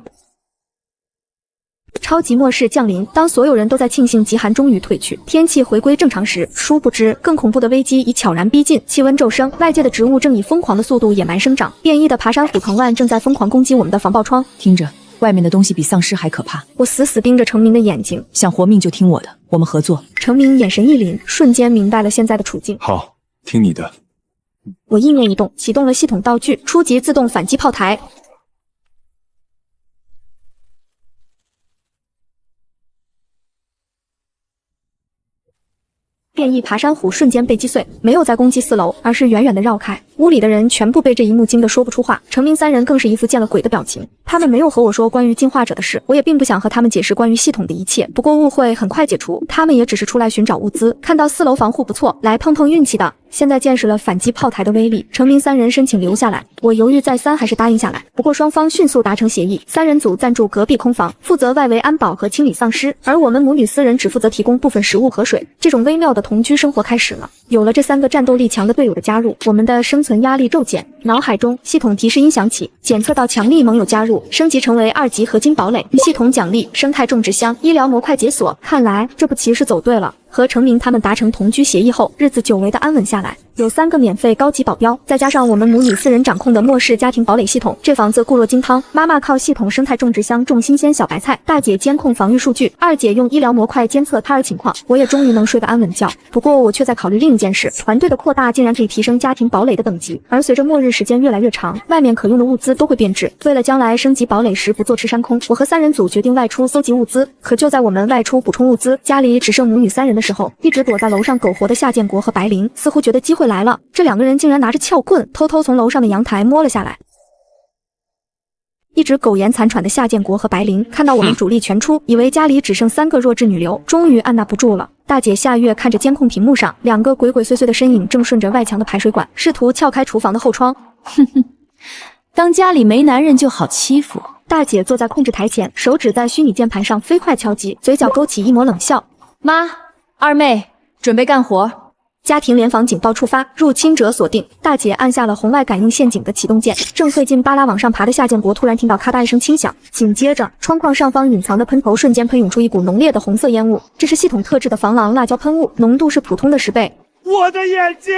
S1: 超级末世降临，当所有人都在庆幸极寒终于退去，天气回归正常时，殊不知更恐怖的危机已悄然逼近。气温骤升，外界的植物正以疯狂的速度野蛮生长，变异的爬山虎藤蔓正在疯狂攻击我们的防爆窗。
S2: 听着，外面的东西比丧尸还可怕。
S1: 我死死盯着程明的眼睛，
S2: 想活命就听我的，我们合作。
S1: 程明眼神一凛，瞬间明白了现在的处境。
S12: 好，听你的。
S1: 我意念一动，启动了系统道具初级自动反击炮台。变异爬山虎瞬间被击碎，没有再攻击4楼，而是远远的绕开。屋里的人全部被这一幕惊得说不出话，程明3人更是一副见了鬼的表情。他们没有和我说关于进化者的事，我也并不想和他们解释关于系统的一切。不过误会很快解除，他们也只是出来寻找物资，看到4楼防护不错，来碰碰运气的。现在见识了反击炮台的威力，程明3人申请留下来。我犹豫再三，还是答应下来。不过双方迅速达成协议，3人组暂住隔壁空房，负责外围安保和清理丧尸，而我们母女4人只负责提供部分食物和水。这种微妙的同居生活开始了。有了这3个战斗力强的队友的加入，我们的生存压力骤减。脑海中系统提示音响起，检测到强力盟友加入，升级成为2级合金堡垒。系统奖励生态种植箱、医疗模块解锁。看来这步棋是走对了。和程明他们达成同居协议后，日子久违的安稳下来。有3个免费高级保镖，再加上我们母女4人掌控的末世家庭堡垒系统，这房子固若金汤。妈妈靠系统生态种植箱种新鲜小白菜，大姐监控防御数据，二姐用医疗模块监测胎儿情况。我也终于能睡个安稳觉。不过我却在考虑另一件事，团队的扩大竟然可以提升家庭堡垒的等级，而随着末日时间越来越长，外面可用的物资都会变质。为了将来升级堡垒时不坐吃山空，我和3人组决定外出搜集物资。可就在我们外出补充物资，家里只剩母女3人的时候，一直躲在楼上苟活的夏建国和白灵似乎觉得机会来了，这2个人竟然拿着撬棍偷偷从楼上的阳台摸了下来。一直苟延残喘的夏建国和白灵看到我们主力全出，以为家里只剩3个弱智女流，终于按捺不住了。大姐夏月看着监控屏幕上2个鬼鬼祟祟的身影，正顺着外墙的排水管试图撬开厨房的后窗。
S2: 哼哼，当家里没男人就好欺负。
S1: 大姐坐在控制台前，手指在虚拟键盘上飞快敲击，嘴角勾起一抹冷笑。
S2: 妈，二妹，准备干活。
S1: 家庭联防警报触发，入侵者锁定。大姐按下了红外感应陷阱的启动键，正费劲巴拉往上爬的夏建国突然听到咔嗒一声轻响，紧接着窗框上方隐藏的喷头瞬间喷涌出一股浓烈的红色烟雾，这是系统特制的防狼辣椒喷雾，浓度是普通的10倍。
S10: 我的眼睛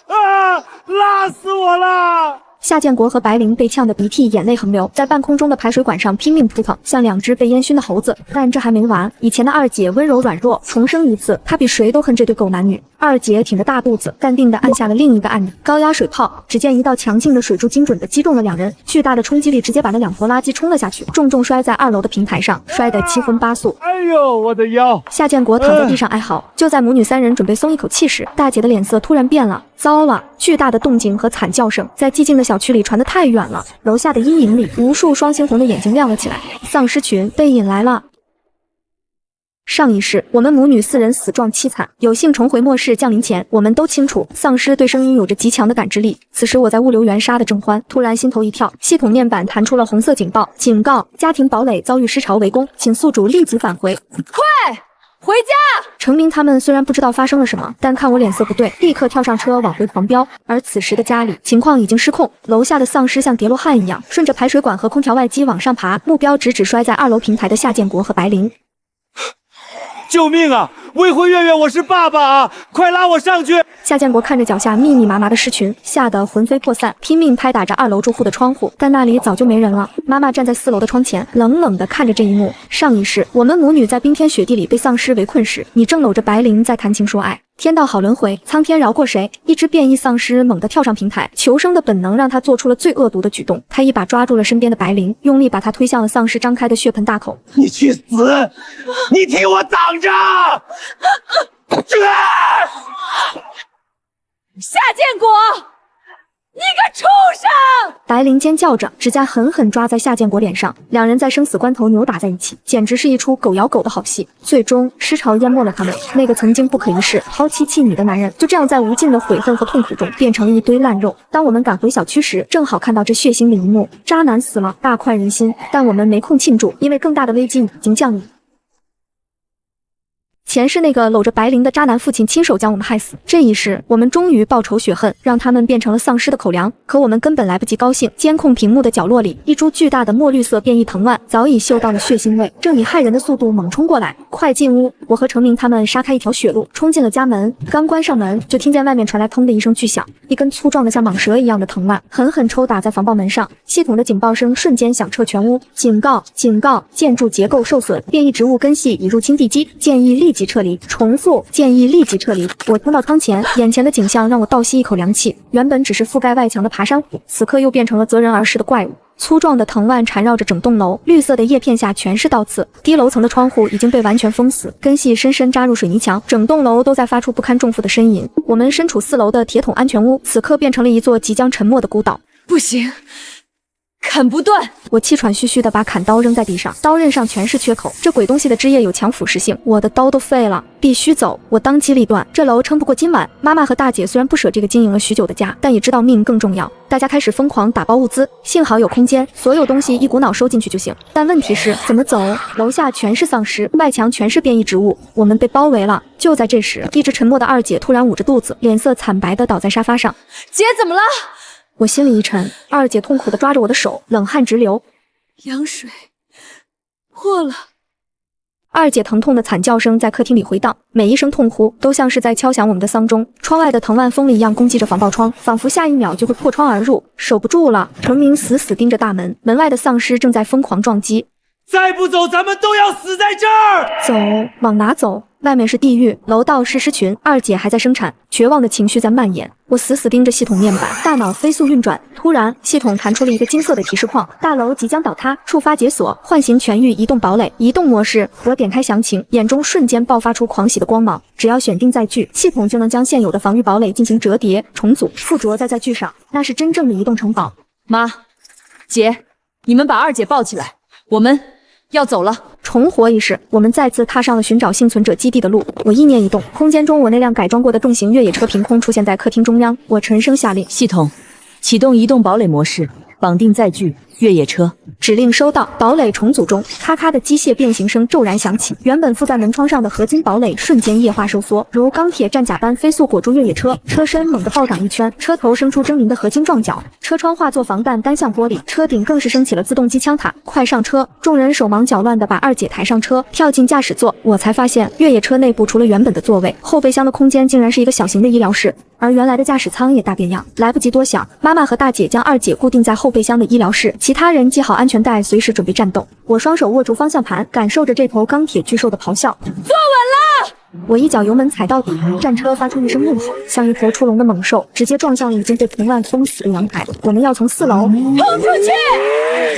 S10: 啊，辣死我了！
S1: 夏建国和白灵被呛得鼻涕眼泪横流，在半空中的排水管上拼命扑腾，像2只被烟熏的猴子。但这还没完，以前的二姐温柔软弱，重生一次，她比谁都恨这对狗男女。二姐挺着大肚子，淡定地按下了另一个按钮，高压水炮。只见一道强劲的水柱精准地击中了2人，巨大的冲击力直接把那2坨垃圾冲了下去，重重摔在2楼的平台上，摔得7荤8素。
S10: 哎呦，我的腰！
S1: 夏建国躺在地上哀嚎。就在母女3人准备松一口气时，大姐的脸色突然变了。糟了！巨大的动静和惨叫声在寂静的小区里传得太远了。楼下的阴影里，无数双猩红的眼睛亮了起来。丧尸群被引来了。上一世，我们母女4人死状凄惨，有幸重回末世降临前，我们都清楚，丧尸对声音有着极强的感知力。此时我在物流园杀得正欢，突然心头一跳，系统面板弹出了红色警报，警告：家庭堡垒遭遇尸潮围攻，请宿主立即返回。
S2: 快回家！
S1: 程明他们虽然不知道发生了什么，但看我脸色不对，立刻跳上车往回狂飙。而此时的家里情况已经失控，楼下的丧尸像叠罗汉一样，顺着排水管和空调外机往上爬，目标直指摔在2楼平台的夏建国和白灵。
S10: 救命啊！未婚月月，我是爸爸啊！快拉我上去！
S1: 夏建国看着脚下密密麻麻的尸群，吓得魂飞魄散，拼命拍打着2楼住户的窗户，但那里早就没人了。妈妈站在4楼的窗前，冷冷地看着这一幕。上一世，我们母女在冰天雪地里被丧尸围困时，你正搂着白灵在谈情说爱。天道好轮回，苍天饶过谁？一只变异丧尸猛地跳上平台，求生的本能让他做出了最恶毒的举动。他一把抓住了身边的白灵，用力把他推向了丧尸张开的血盆大口。
S6: 你去死！你替我挡着！
S2: 夏建国，你个畜生！
S1: 白灵尖叫着，指甲狠狠抓在夏建国脸上，两人在生死关头扭打在一起，简直是一出狗咬狗的好戏。最终，尸潮淹没了他们。那个曾经不可一世、抛妻弃女的男人，就这样在无尽的悔恨和痛苦中变成了一堆烂肉。当我们赶回小区时，正好看到这血腥的一幕：渣男死了，大快人心。但我们没空庆祝，因为更大的危机已经降临。前世那个搂着白灵的渣男父亲亲手将我们害死，这一世我们终于报仇雪恨，让他们变成了丧尸的口粮。可我们根本来不及高兴，监控屏幕的角落里，一株巨大的墨绿色变异藤蔓早已嗅到了血腥味，正以骇人的速度猛冲过来。快进屋！我和程明他们杀开一条血路，冲进了家门。刚关上门，就听见外面传来砰的一声巨响，一根粗壮的像蟒蛇一样的藤蔓狠狠抽打在防爆门上，系统的警报声瞬间响彻全屋。警告！警告！建筑结构受损，变异植物根系已入侵地基，建议立即撤离。重复，建议立即撤离。我冲到仓前，眼前的景象让我倒吸一口凉气。原本只是覆盖外墙的爬山虎，此刻又变成了择人而噬的怪物。粗壮的藤蔓缠绕着整栋楼，绿色的叶片下全是倒刺。低楼层的窗户已经被完全封死，根系深深扎入水泥墙，整栋楼都在发出不堪重负的呻吟。我们身处4楼的铁桶安全屋，此刻变成了一座即将沉没的孤岛。
S2: 不行，砍不断！
S1: 我气喘吁吁地把砍刀扔在地上，刀刃上全是缺口，这鬼东西的枝叶有强腐蚀性，我的刀都废了，必须走！我当机立断，这楼撑不过今晚。妈妈和大姐虽然不舍这个经营了许久的家，但也知道命更重要。大家开始疯狂打包物资，幸好有空间，所有东西一股脑收进去就行。但问题是怎么走？楼下全是丧尸，外墙全是变异植物，我们被包围了。就在这时，一直沉默的二姐突然捂着肚子，脸色惨白地倒在沙发上。
S2: 姐怎么了？
S1: 我心里一沉，二姐痛苦地抓着我的手，冷汗直流。
S2: 羊水破了。
S1: 二姐疼痛的惨叫声在客厅里回荡，每一声痛呼都像是在敲响我们的丧钟。窗外的藤蔓锋利一样攻击着防爆窗，仿佛下一秒就会破窗而入。守不住了，程明死死盯着大门，门外的丧尸正在疯狂撞击。
S6: 再不走，咱们都要死在这儿！
S1: 走，往哪走？外面是地狱，楼道是尸群，二姐还在生产，绝望的情绪在蔓延。我死死盯着系统面板，大脑飞速运转。突然，系统弹出了一个金色的提示框：大楼即将倒塌，触发解锁，唤醒全域移动堡垒。移动模式。我点开详情，眼中瞬间爆发出狂喜的光芒。只要选定载具，系统就能将现有的防御堡垒进行折叠、重组、附着在载具上，那是真正的移动城堡。
S2: 妈，姐，你们把二姐抱起来，我们要走了。
S1: 重活一世，我们再次踏上了寻找幸存者基地的路。我意念一动，空间中我那辆改装过的重型越野车凭空出现在客厅中央。我沉声下令：
S2: 系统启动移动堡垒模式，绑定载具越野车。
S1: 指令收到。堡垒重组中，咔咔的机械变形声骤然响起，原本附在门窗上的合金堡垒瞬间液化收缩，如钢铁战甲般飞速裹住越野车。车身猛地暴涨一圈，车头生出狰狞的合金撞角，车窗化作防弹单向玻璃，车顶更是升起了自动机枪塔。快上车！众人手忙脚乱地把二姐抬上车，跳进驾驶座。我才发现，越野车内部除了原本的座位，后备箱的空间竟然是一个小型的医疗室。而原来的驾驶舱也大变样，来不及多想，妈妈和大姐将二姐固定在后备箱的医疗室，其他人系好安全带，随时准备战斗。我双手握住方向盘，感受着这头钢铁巨兽的咆哮。坐稳了！我一脚油门踩到底，战车发出一声怒吼，像一头出笼的猛兽，直接撞向了已经被藤蔓封死的阳台。我们要从4楼冲出去！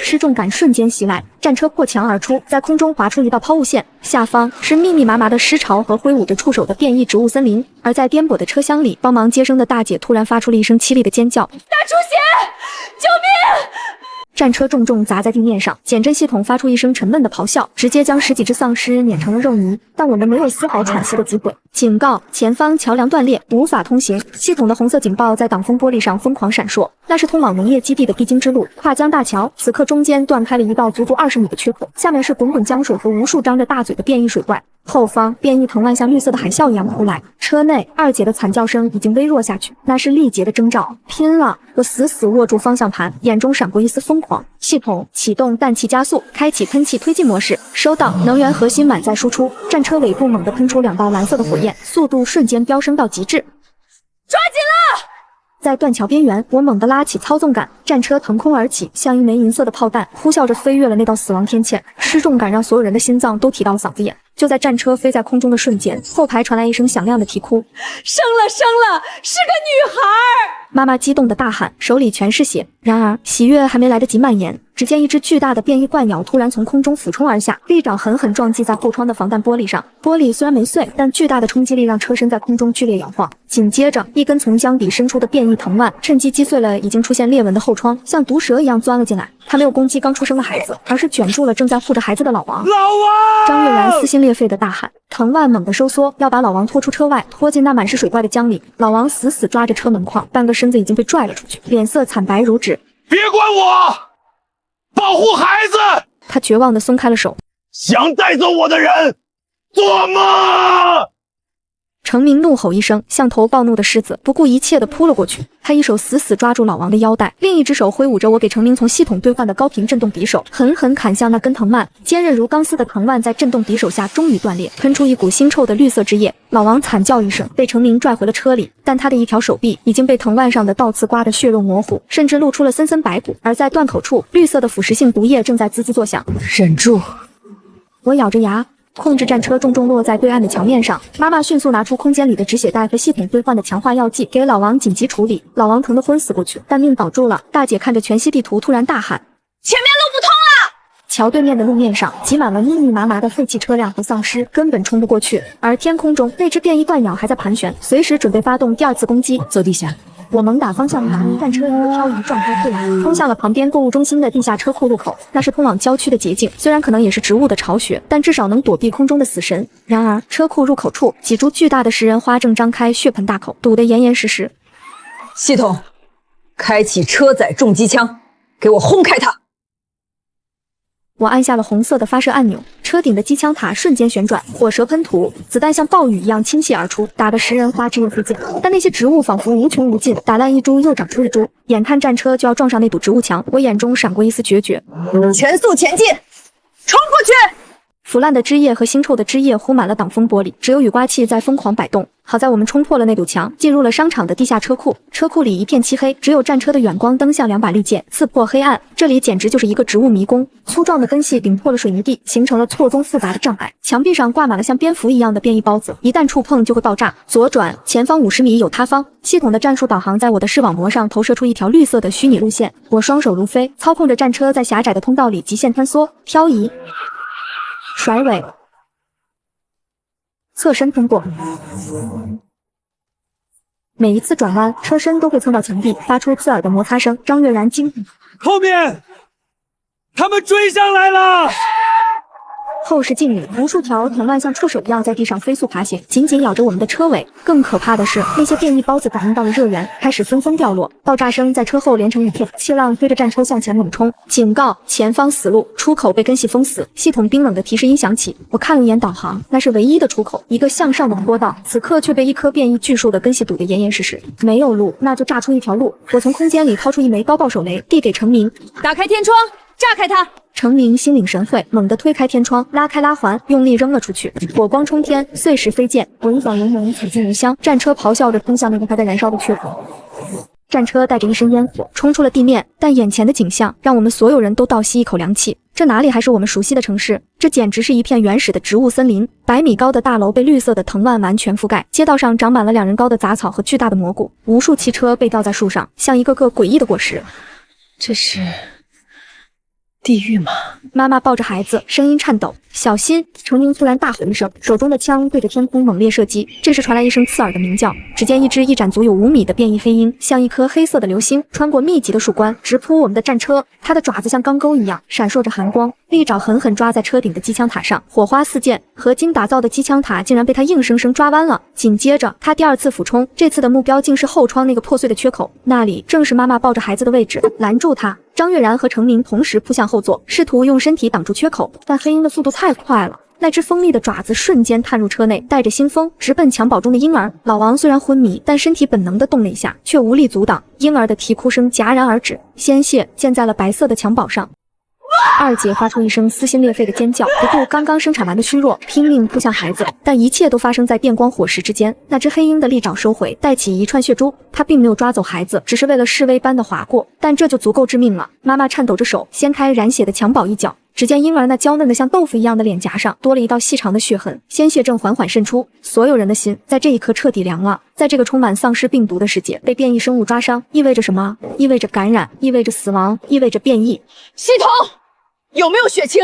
S1: 失重感瞬间袭来，战车破墙而出，在空中划出一道抛物线，下方是密密麻麻的尸潮和挥舞着触手的变异植物森林。而在颠簸的车厢里，帮忙接生的大姐突然发出了一声凄厉的尖叫：大出血！救命！战车重重砸在地面上，减震系统发出一声沉闷的咆哮，直接将10几只丧尸碾成了肉泥。但我们没有丝毫喘息的机会。警告：前方桥梁断裂，无法通行。系统的红色警报在挡风玻璃上疯狂闪烁，那是通往农业基地的必经之路。跨江大桥，此刻中间断开了一道足足20米的缺口，下面是滚滚江水和无数张着大嘴的变异水怪。后方变异藤蔓像绿色的海啸一样扑来，车内二姐的惨叫声已经微弱下去，那是力竭的征兆。拼了！我死死握住方向盘，眼中闪过一丝疯狂。系统启动氮气加速，开启喷气推进模式。收到，能源核心满载输出。战车尾部猛地喷出2道蓝色的火焰，速度瞬间飙升到极致。
S2: 抓紧了！
S1: 在断桥边缘，我猛地拉起操纵杆，战车腾空而起，像一枚银色的炮弹，呼啸着飞越了那道死亡天堑。失重感让所有人的心脏都提到了嗓子眼。就在战车飞在空中的瞬间，后排传来一声响亮的啼哭：“
S2: 生了，生了，是个女孩！”
S1: 妈妈激动地大喊，手里全是血。然而喜悦还没来得及蔓延，只见一只巨大的变异怪鸟突然从空中俯冲而下，利爪狠狠撞击在后窗的防弹玻璃上。玻璃虽然没碎，但巨大的冲击力让车身在空中剧烈摇晃。紧接着，一根从箱底伸出的变异藤蔓趁机击碎了已经出现裂纹的后窗，像毒蛇一样钻了进来。它没有攻击刚出生的孩子，而是卷住了正在护着孩子的老王。
S6: 老王！
S1: 张月然撕心裂肺地大喊，藤蔓猛地收缩，要把老王拖出车外，拖进那满是水怪的江里。老王死死抓着车门框，半个身子已经被拽了出去，脸色惨白如纸。
S6: 别管我，保护孩子！
S1: 他绝望地松开了手。
S6: 想带走我的人，做梦！
S1: 程明怒吼一声，像头暴怒的狮子，不顾一切地扑了过去。他一手死死抓住老王的腰带，另一只手挥舞着我给程明从系统兑换的高频震动匕首，狠狠砍向那根藤蔓。坚韧如钢丝的藤蔓在震动匕首下终于断裂，喷出一股腥臭的绿色汁液。老王惨叫一声，被程明拽回了车里，但他的一条手臂已经被藤蔓上的倒刺刮得血肉模糊，甚至露出了森森白骨。而在断口处，绿色的腐蚀性毒液正在滋滋作响。
S2: 忍住！
S1: 我咬着牙控制战车重重落在对岸的桥面上，妈妈迅速拿出空间里的止血带和系统兑换的强化药剂，给老王紧急处理。老王疼得昏死过去，但命保住了。大姐看着全息地图，突然大喊：“
S2: 前面路不通了！”
S1: 桥对面的路面上挤满了密密麻麻的废弃车辆和丧尸，根本冲不过去。而天空中那只变异怪鸟还在盘旋，随时准备发动第2次攻击。
S3: 走地下。
S1: 我猛打方向盘，战车一个漂移撞开护栏，冲向了旁边购物中心的地下车库入口。那是通往郊区的捷径，虽然可能也是植物的巢穴，但至少能躲避空中的死神。然而车库入口处几株巨大的食人花正张开血盆大口，堵得严严实实。
S2: 系统，开启车载重机枪，给我轰开它！
S1: 我按下了红色的发射按钮，车顶的机枪塔瞬间旋转，火舌喷吐，子弹像暴雨一样倾泻而出，打得食人花只有飞溅。但那些植物仿佛无穷无尽，打烂一株又长出一株。眼看战车就要撞上那堵植物墙，我眼中闪过一丝决绝。
S2: 全速前进，冲过去！
S1: 腐烂的汁液和腥臭的汁液糊满了挡风玻璃，只有雨刮器在疯狂摆动。好在我们冲破了那堵墙，进入了商场的地下车库。车库里一片漆黑，只有战车的远光灯像2把利剑，刺破黑暗。这里简直就是一个植物迷宫，粗壮的根系顶破了水泥地，形成了错综复杂的障碍。墙壁上挂满了像蝙蝠一样的变异孢子，一旦触碰就会爆炸。左转，前方50米有塌方。系统的战术导航在我的视网膜上投射出一条绿色的虚拟路线。我双手如飞，操控着战车在狭窄的通道里极限穿梭、漂移、甩尾、侧身通过。每一次转弯，车身都会蹭到墙壁，发出刺耳的摩擦声。张月然惊呼：“
S6: 后面，他们追上来了！”
S1: 后视镜里，无数条藤蔓像触手一样在地上飞速爬行，紧紧咬着我们的车尾。更可怕的是，那些变异孢子感应到了热源，开始纷纷掉落。爆炸声在车后连成一片，气浪推着战车向前猛冲。警告：前方死路，出口被根系封死。系统冰冷的提示音响起，我看了一眼导航，那是唯一的出口，一个向上的坡道，此刻却被一棵变异巨树的根系堵得严严实实。没有路，那就炸出一条路。我从空间里掏出一枚高爆手雷，递给程明：“
S2: 打开天窗，炸开它！”
S1: 程明心领神会，猛地推开天窗，拉开拉环，用力扔了出去，火光冲天，碎石飞溅。我一脚油门踩进油箱，战车咆哮着冲向那个还在燃烧的缺口。战车带着一身烟火冲出了地面，但眼前的景象让我们所有人都倒吸一口凉气。这哪里还是我们熟悉的城市？这简直是一片原始的植物森林，100米高的大楼被绿色的藤蔓完全覆盖，街道上长满了2人高的杂草和巨大的蘑菇，无数汽车被吊在树上，像一个个诡异的果实。
S2: 这是
S8: 地狱吗？
S1: 妈妈抱着孩子，声音颤抖。小心！程明突然大吼一声，手中的枪对着天空猛烈射击。这时传来一声刺耳的鸣叫，只见一只翼展足有5米的变异黑鹰，像一颗黑色的流星，穿过密集的树冠，直扑我们的战车。它的爪子像钢钩一样，闪烁着寒光，利爪狠狠抓在车顶的机枪塔上，火花四溅。合金打造的机枪塔竟然被它硬生生抓弯了。紧接着，它第2次俯冲，这次的目标竟是后窗那个破碎的缺口，那里正是妈妈抱着孩子的位置。拦住它！张月然和程明同时扑向后座，试图用身体挡住缺口，但黑鹰的速度太快了。那只锋利的爪子瞬间探入车内，带着腥风直奔襁褓中的婴儿。老王虽然昏迷，但身体本能地动了一下，却无力阻挡。婴儿的啼哭声戛然而止，鲜血溅在了白色的襁褓上。二姐发出一声撕心裂肺的尖叫，不顾刚刚生产完的虚弱，拼命扑向孩子，但一切都发生在电光火石之间。那只黑鹰的利爪收回，带起一串血珠，它并没有抓走孩子，只是为了示威般的划过，但这就足够致命了。妈妈颤抖着手掀开染血的襁褓一角，只见婴儿那娇嫩的像豆腐一样的脸颊上多了一道细长的血痕，鲜血正缓缓渗出。所有人的心在这一刻彻底凉了。在这个充满丧尸病毒的世界，被变异生物抓伤意味着什么？意味着感染，意味着死亡，意味着变异。
S2: 系统有没有血清？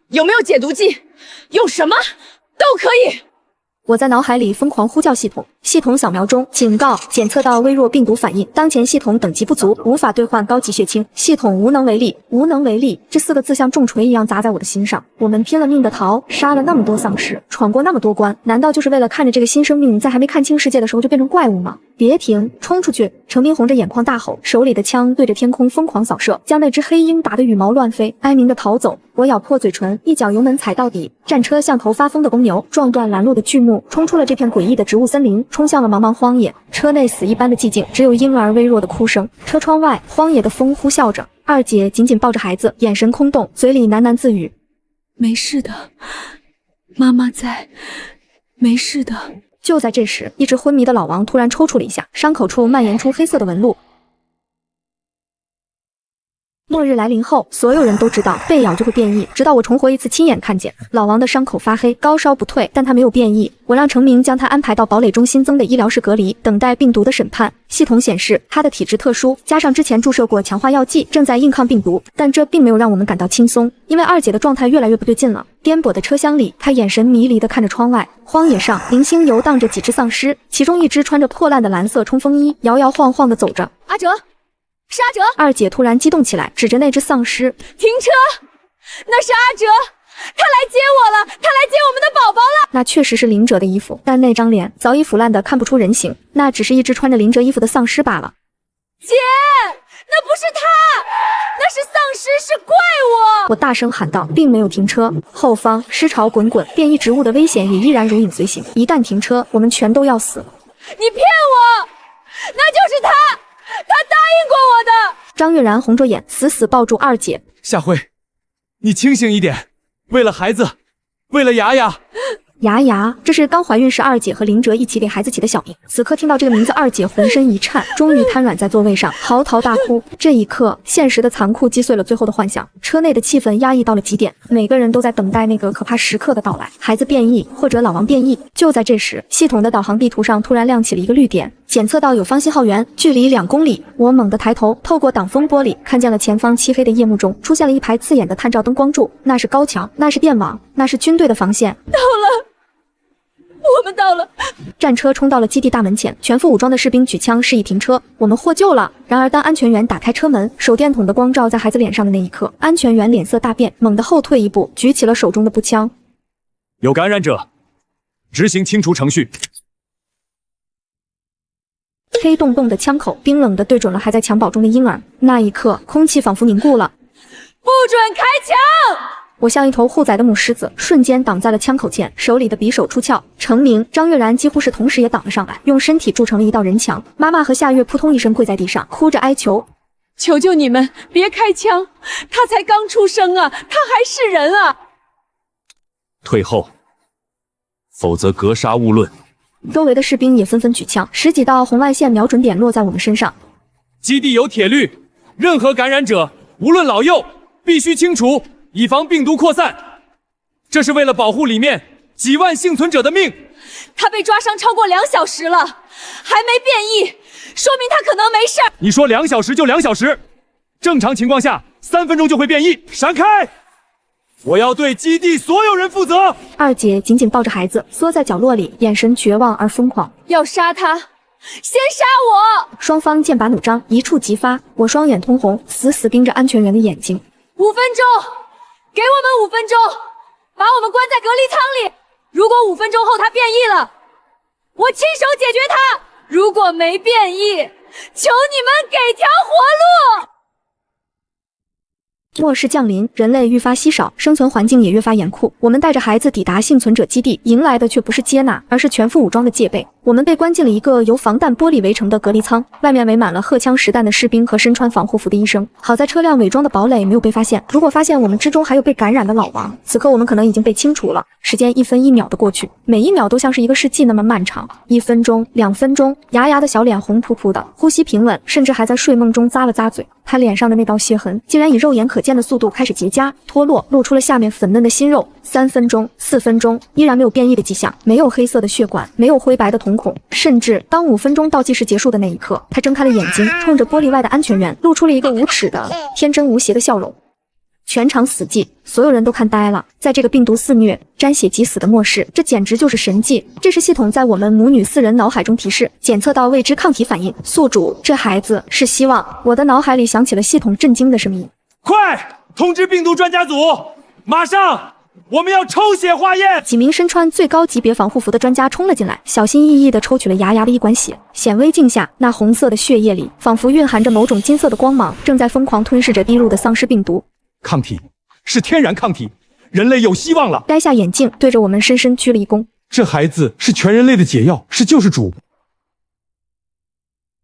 S2: 有没有解毒剂？用什么都可以。
S1: 我在脑海里疯狂呼叫系统，系统扫描中，警告检测到微弱病毒反应，当前系统等级不足，无法兑换高级血清，系统无能为力，无能为力。这4个字像重锤一样砸在我的心上。我们拼了命的逃，杀了那么多丧尸，闯过那么多关，难道就是为了看着这个新生命在还没看清世界的时候就变成怪物吗？别停，冲出去！程明红着眼眶大吼，手里的枪对着天空疯狂扫射，将那只黑鹰打得羽毛乱飞，哀鸣的逃走。我咬破嘴唇，一脚油门踩到底，战车像头发疯的公牛，撞断拦路的巨木，冲出了这片诡异的植物森林，冲向了茫茫荒野。车内死一般的寂静，只有婴儿微弱的哭声。车窗外，荒野的风呼啸着。二姐紧紧抱着孩子，眼神空洞，嘴里喃喃自语：“
S2: 没事的，妈妈在，没事的。”
S1: 就在这时，一直昏迷的老王突然抽搐了一下，伤口处蔓延出黑色的纹路。末日来临后，所有人都知道被咬就会变异，直到我重活一次亲眼看见。老王的伤口发黑，高烧不退，但他没有变异。我让程明将他安排到堡垒中新增的医疗室隔离，等待病毒的审判。系统显示他的体质特殊，加上之前注射过强化药剂，正在硬抗病毒。但这并没有让我们感到轻松，因为二姐的状态越来越不对劲了。颠簸的车厢里，她眼神迷离地看着窗外，荒野上零星游荡着几只丧尸，其中一只穿着破烂的蓝色冲锋衣，摇摇晃晃地走着。
S2: 阿哲，是阿哲！
S1: 二姐突然激动起来，指着那只丧尸：“
S2: 停车！那是阿哲，他来接我了，他来接我们的宝宝了！”
S1: 那确实是灵者的衣服，但那张脸早已腐烂的看不出人形，那只是一只穿着灵者衣服的丧尸罢了。
S2: 姐，那不是他，那是丧尸，是怪物！
S1: 我大声喊道，并没有停车。后方尸潮滚滚，变异植物的危险也依然如影随形。一旦停车，我们全都要死。
S2: 你骗我！那就是他，他答应过我的。
S1: 张月然红着眼，死死抱住二姐。
S10: 夏辉，你清醒一点，为了孩子，为了雅雅。
S1: 雅雅，这是刚怀孕时二姐和林哲一起给孩子起的小名。此刻听到这个名字，二姐浑身一颤，终于瘫软在座位上，嚎啕大哭。这一刻，现实的残酷击碎了最后的幻想。车内的气氛压抑到了极点，每个人都在等待那个可怕时刻的到来。孩子变异，或者老王变异。就在这时，系统的导航地图上突然亮起了一个绿点，检测到有方信号源，距离2公里。我猛地抬头，透过挡风玻璃，看见了前方漆黑的夜幕中出现了一排刺眼的探照灯光柱，那是高墙，那是电网，那是军队的防线。
S2: 到了。我们到了，
S1: 战车冲到了基地大门前，全副武装的士兵举枪示意停车，我们获救了。然而当安全员打开车门，手电筒的光照在孩子脸上的那一刻，安全员脸色大变，猛地后退一步，举起了手中的步枪。
S10: 有感染者，执行清除程序。
S1: 黑洞洞的枪口冰冷地对准了还在襁褓中的婴儿，那一刻空气仿佛凝固了。
S2: 不准开枪！
S1: 我像一头护崽的母狮子，瞬间挡在了枪口前，手里的匕首出鞘。程明、张月然几乎是同时也挡了上来，用身体筑成了一道人墙。妈妈和夏月扑通一声跪在地上，哭着哀求：“
S2: 求求你们别开枪，他才刚出生啊，他还是人啊！”
S11: 退后，否则格杀勿论。
S1: 周围的士兵也纷纷举枪，10几道红外线瞄准点落在我们身上。
S10: 基地有铁律，任何感染者，无论老幼，必须清除，以防病毒扩散。这是为了保护里面几万幸存者的命。
S2: 他被抓伤超过2小时了，还没变异，说明他可能没事。
S10: 你说2小时就2小时，正常情况下3分钟就会变异，闪开！我要对基地所有人负责。
S1: 二姐紧紧抱着孩子，缩在角落里，眼神绝望而疯狂。
S2: 要杀他，先杀我！
S1: 双方剑拔弩张，一触即发。我双眼通红，死死盯着安全员的眼睛。
S2: 5分钟，给我们5分钟，把我们关在隔离舱里。如果5分钟后他变异了，我亲手解决他；如果没变异，求你们给条活路。
S1: 末世降临，人类愈发稀少，生存环境也越发严酷。我们带着孩子抵达幸存者基地，迎来的却不是接纳，而是全副武装的戒备。我们被关进了一个由防弹玻璃围成的隔离舱，外面围满了荷枪实弹的士兵和身穿防护服的医生。好在车辆伪装的堡垒没有被发现，如果发现我们之中还有被感染的老王，此刻我们可能已经被清除了。时间1分1秒的过去，每一秒都像是一个世纪那么漫长。1分钟、2分钟，牙牙的小脸红扑扑的，呼吸平稳，甚至还在睡梦中咂了咂嘴。他脸上的那道血痕，竟然以肉眼可见的速度开始结痂、脱落，露出了下面粉嫩的新肉。3分钟、4分钟，依然没有变异的迹象，没有黑色的血管，没有灰白的瞳孔，甚至当5分钟倒计时结束的那一刻，他睁开了眼睛，冲着玻璃外的安全员露出了一个无耻的、天真无邪的笑容。全场死寂，所有人都看呆了。在这个病毒肆虐、沾血即死的末世，这简直就是神迹。这是系统在我们母女4人脑海中提示，检测到未知抗体反应。宿主，这孩子是希望。我的脑海里响起了系统震惊的声音：
S10: 快通知病毒专家组，马上！我们要抽血化验！
S1: 几名身穿最高级别防护服的专家冲了进来，小心翼翼地抽取了牙牙的一管血。显微镜下，那红色的血液里仿佛蕴含着某种金色的光芒，正在疯狂吞噬着滴入的丧尸病毒。
S10: 抗体是天然抗体，人类有希望了！
S1: 摘下眼镜，对着我们深深鞠了一躬。
S10: 这孩子是全人类的解药，是救世主。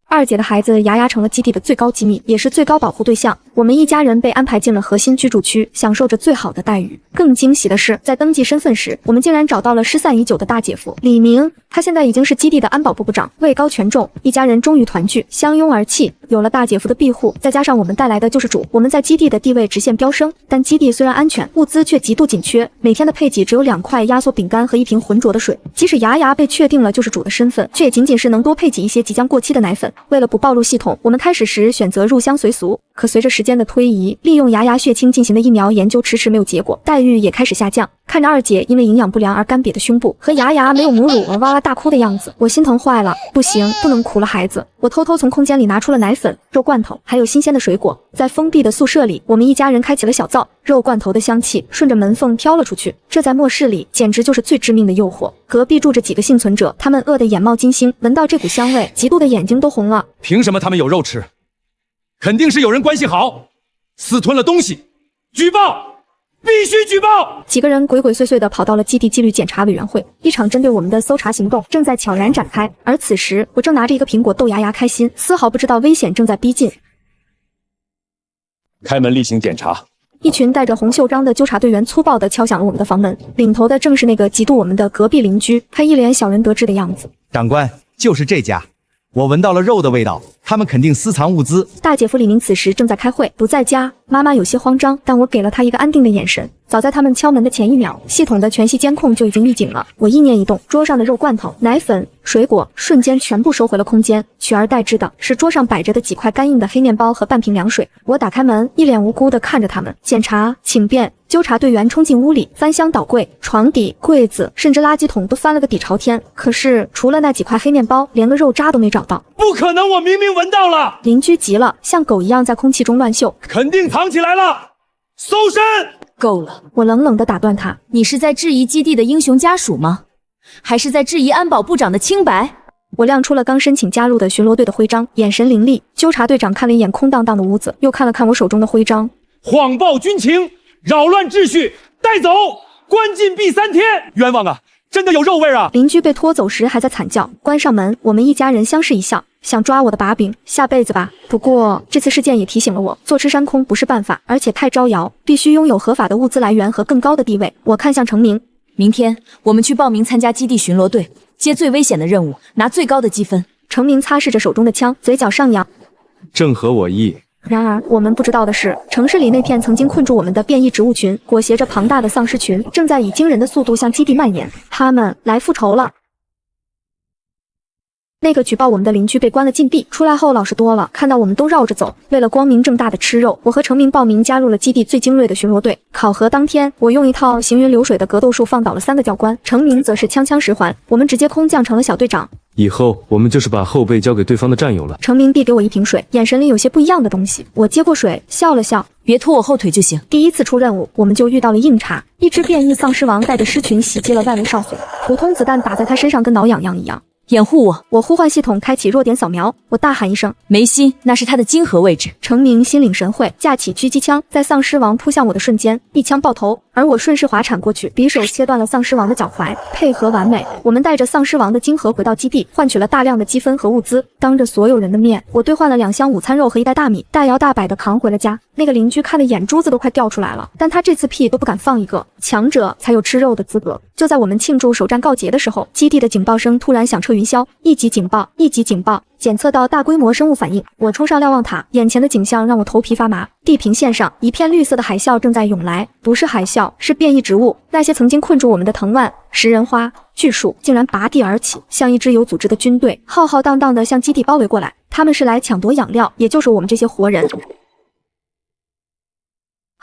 S1: 二姐的孩子牙牙成了基地的最高机密，也是最高保护对象。我们一家人被安排进了核心居住区，享受着最好的待遇。更惊喜的是，在登记身份时，我们竟然找到了失散已久的大姐夫李明。他现在已经是基地的安保部部长，位高权重，一家人终于团聚，相拥而泣。有了大姐夫的庇护，再加上我们带来的救世主，我们在基地的地位直线飙升。但基地虽然安全，物资却极度紧缺，每天的配给只有2块压缩饼干和1瓶浑浊的水。即使牙牙被确定了救世主的身份，却也仅仅是能多配给一些即将过期的奶粉。为了不暴露系统，我们开始时选择入乡随俗，可随着时间的推移，利用牙牙血清进行的疫苗研究迟迟没有结果，待遇也开始下降。看着二姐因为营养不良而干瘪的胸部和牙牙没有母乳而哇哇大哭的样子，我心疼坏了。不行，不能苦了孩子。我偷偷从空间里拿出了奶粉、肉罐头，还有新鲜的水果。在封闭的宿舍里，我们一家人开启了小灶，肉罐头的香气顺着门缝飘了出去。这在末世里简直就是最致命的诱惑。隔壁住着几个幸存者，他们饿得眼冒金星，闻到这股香味，嫉妒的眼睛都红了。
S10: 凭什么他们有肉吃？肯定是有人关系好，私吞了东西。举报！必须举报！
S1: 几个人鬼鬼祟祟地跑到了基地纪律检查委员会，一场针对我们的搜查行动正在悄然展开。而此时，我正拿着一个苹果逗牙牙开心，丝毫不知道危险正在逼近。
S11: 开门例行检查。
S1: 一群戴着红袖章的纠察队员粗暴地敲响了我们的房门，领头的正是那个嫉妒我们的隔壁邻居，他一脸小人得志的样子。
S13: 长官，就是这家，我闻到了肉的味道，他们肯定私藏物资。
S1: 大姐夫李明此时正在开会，不在家。妈妈有些慌张，但我给了她一个安定的眼神。早在他们敲门的前1秒，系统的全息监控就已经预警了。我意念一动，桌上的肉罐头、奶粉、水果瞬间全部收回了空间，取而代之的是桌上摆着的几块干硬的黑面包和半瓶凉水。我打开门，一脸无辜地看着他们。检查，请便。纠察队员冲进屋里，翻箱倒柜，床底、柜子，甚至垃圾桶都翻了个底朝天。可是除了那几块黑面包，连个肉渣都没找到。
S10: 不可能，我明明闻到了！
S1: 邻居急了，像狗一样在空气中乱嗅，
S10: 肯定藏起来了！搜身！
S2: 够了！
S1: 我冷冷地打断他：“
S2: 你是在质疑基地的英雄家属吗？还是在质疑安保部长的清白？”
S1: 我亮出了刚申请加入的巡逻队的徽章，眼神凌厉。纠察队长看了一眼空荡荡的屋子，又看了看我手中的徽章。
S10: 谎报军情，扰乱秩序，带走，关禁闭3天。冤枉啊！真的有肉味啊！
S1: 邻居被拖走时还在惨叫。关上门，我们一家人相视一笑。想抓我的把柄，下辈子吧。不过这次事件也提醒了我，坐吃山空不是办法，而且太招摇，必须拥有合法的物资来源和更高的地位。我看向程明，
S2: 明天我们去报名参加基地巡逻队，接最危险的任务，拿最高的积分。
S1: 程明擦拭着手中的枪，嘴角上扬，
S13: 正合我意。
S1: 然而我们不知道的是，城市里那片曾经困住我们的变异植物群，裹挟着庞大的丧尸群，正在以惊人的速度向基地蔓延。他们来复仇了。那个举报我们的邻居被关了禁闭，出来后老实多了，看到我们都绕着走。为了光明正大的吃肉，我和程明报名加入了基地最精锐的巡逻队。考核当天，我用一套行云流水的格斗术放倒了3个教官，程明则是枪枪10环，我们直接空降成了小队长。
S14: 以后我们就是把后背交给对方的战友了。
S1: 程明递给我一瓶水，眼神里有些不一样的东西。我接过水，笑了笑，
S2: 别拖我后腿就行。
S1: 第一次出任务，我们就遇到了硬茬，一只变异丧尸王带着狮群袭击了外围哨所，普通子弹打在他身上跟挠痒痒一样。
S2: 掩护我！
S1: 我呼唤系统开启弱点扫描，我大喊一声
S2: 梅心，那是他的经合位置。
S1: 程明心领神会，架起狙击枪，在丧尸王扑向我的瞬间，一枪爆头，而我顺势滑铲过去，匕首切断了丧尸王的脚踝，配合完美。我们带着丧尸王的经合回到基地，换取了大量的积分和物资。当着所有人的面，我兑换了2箱午餐肉和1袋大米，大摇大摆地扛回了家。那个邻居看的眼珠子都快掉出来了，但他这次屁都不敢放一个，强者才有吃肉的资格。就在我们庆祝首战告捷的时候，基地的警报声突然响彻云霄，一级警报，一级警报，检测到大规模生物反应。我冲上瞭望塔，眼前的景象让我头皮发麻。地平线上一片绿色的海啸正在涌来，不是海啸，是变异植物。那些曾经困住我们的藤蔓、食人花、巨树竟然拔地而起，像一支有组织的军队，浩浩荡荡地向基地包围过来。他们是来抢夺养料，也就是我们这些活人。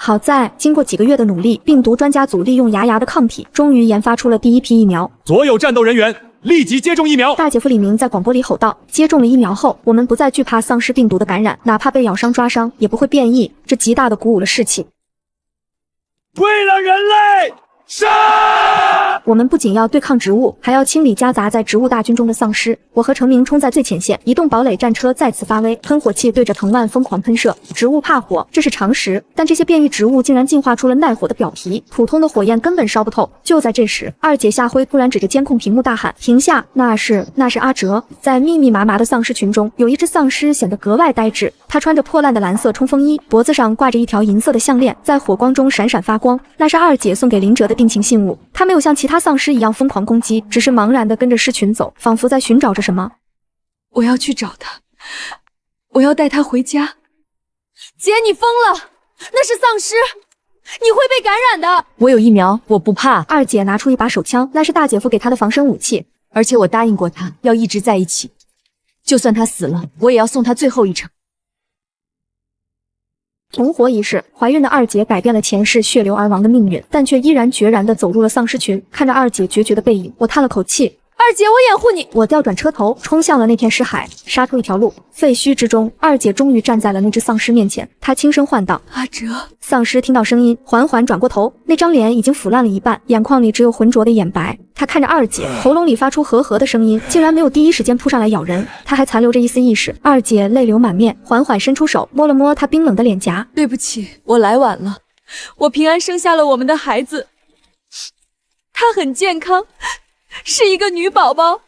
S1: 好在经过几个月的努力，病毒专家组利用牙牙的抗体，终于研发出了第一批疫苗。
S10: 所有战斗人员立即接种疫苗！
S1: 大姐夫李明在广播里吼道。接种了疫苗后，我们不再惧怕丧尸病毒的感染，哪怕被咬伤抓伤，也不会变异，这极大的鼓舞了士气。
S10: 为了人类，杀！
S1: 我们不仅要对抗植物，还要清理夹杂在植物大军中的丧尸。我和程明冲在最前线，移动堡垒战车再次发威，喷火器对着藤蔓疯狂喷射。植物怕火，这是常识，但这些变异植物竟然进化出了耐火的表皮，普通的火焰根本烧不透。就在这时，二姐夏辉突然指着监控屏幕大喊：“停下！”那是阿哲。在密密麻麻的丧尸群中，有一只丧尸显得格外呆滞，他穿着破烂的蓝色冲锋衣，脖子上挂着一条银色的项链，在火光中闪闪发光。那是二姐送给林哲的定情信物。他没有像其他丧尸一样疯狂攻击，只是茫然地跟着狮群走，仿佛在寻找着什么。
S2: 我要去找他，我要带他回家。姐，你疯了！那是丧尸，你会被感染的。我有疫苗，我不怕。
S1: 二姐拿出一把手枪，那是大姐夫给她的防身武器，
S2: 而且我答应过他要一直在一起，就算他死了，我也要送他最后一程。
S1: 同活一世，怀孕的二姐改变了前世血流而亡的命运，但却毅然决然地走入了丧尸群。看着二姐决绝的背影，我叹了口气。
S2: 二姐，我掩护你。
S1: 我调转车头，冲向了那片尸海，杀出一条路。废墟之中，二姐终于站在了那只丧尸面前，她轻声唤道：“
S2: 阿哲。”
S1: 丧尸听到声音，缓缓转过头，那张脸已经腐烂了一半，眼眶里只有浑浊的眼白。他看着二姐，喉咙里发出呵呵的声音，竟然没有第一时间扑上来咬人，他还残留着一丝意识。二姐泪流满面，缓缓伸出手，摸了摸他冰冷的脸颊。
S2: 对不起，我来晚了。我平安生下了我们的孩子，她很健康，是一个女宝宝。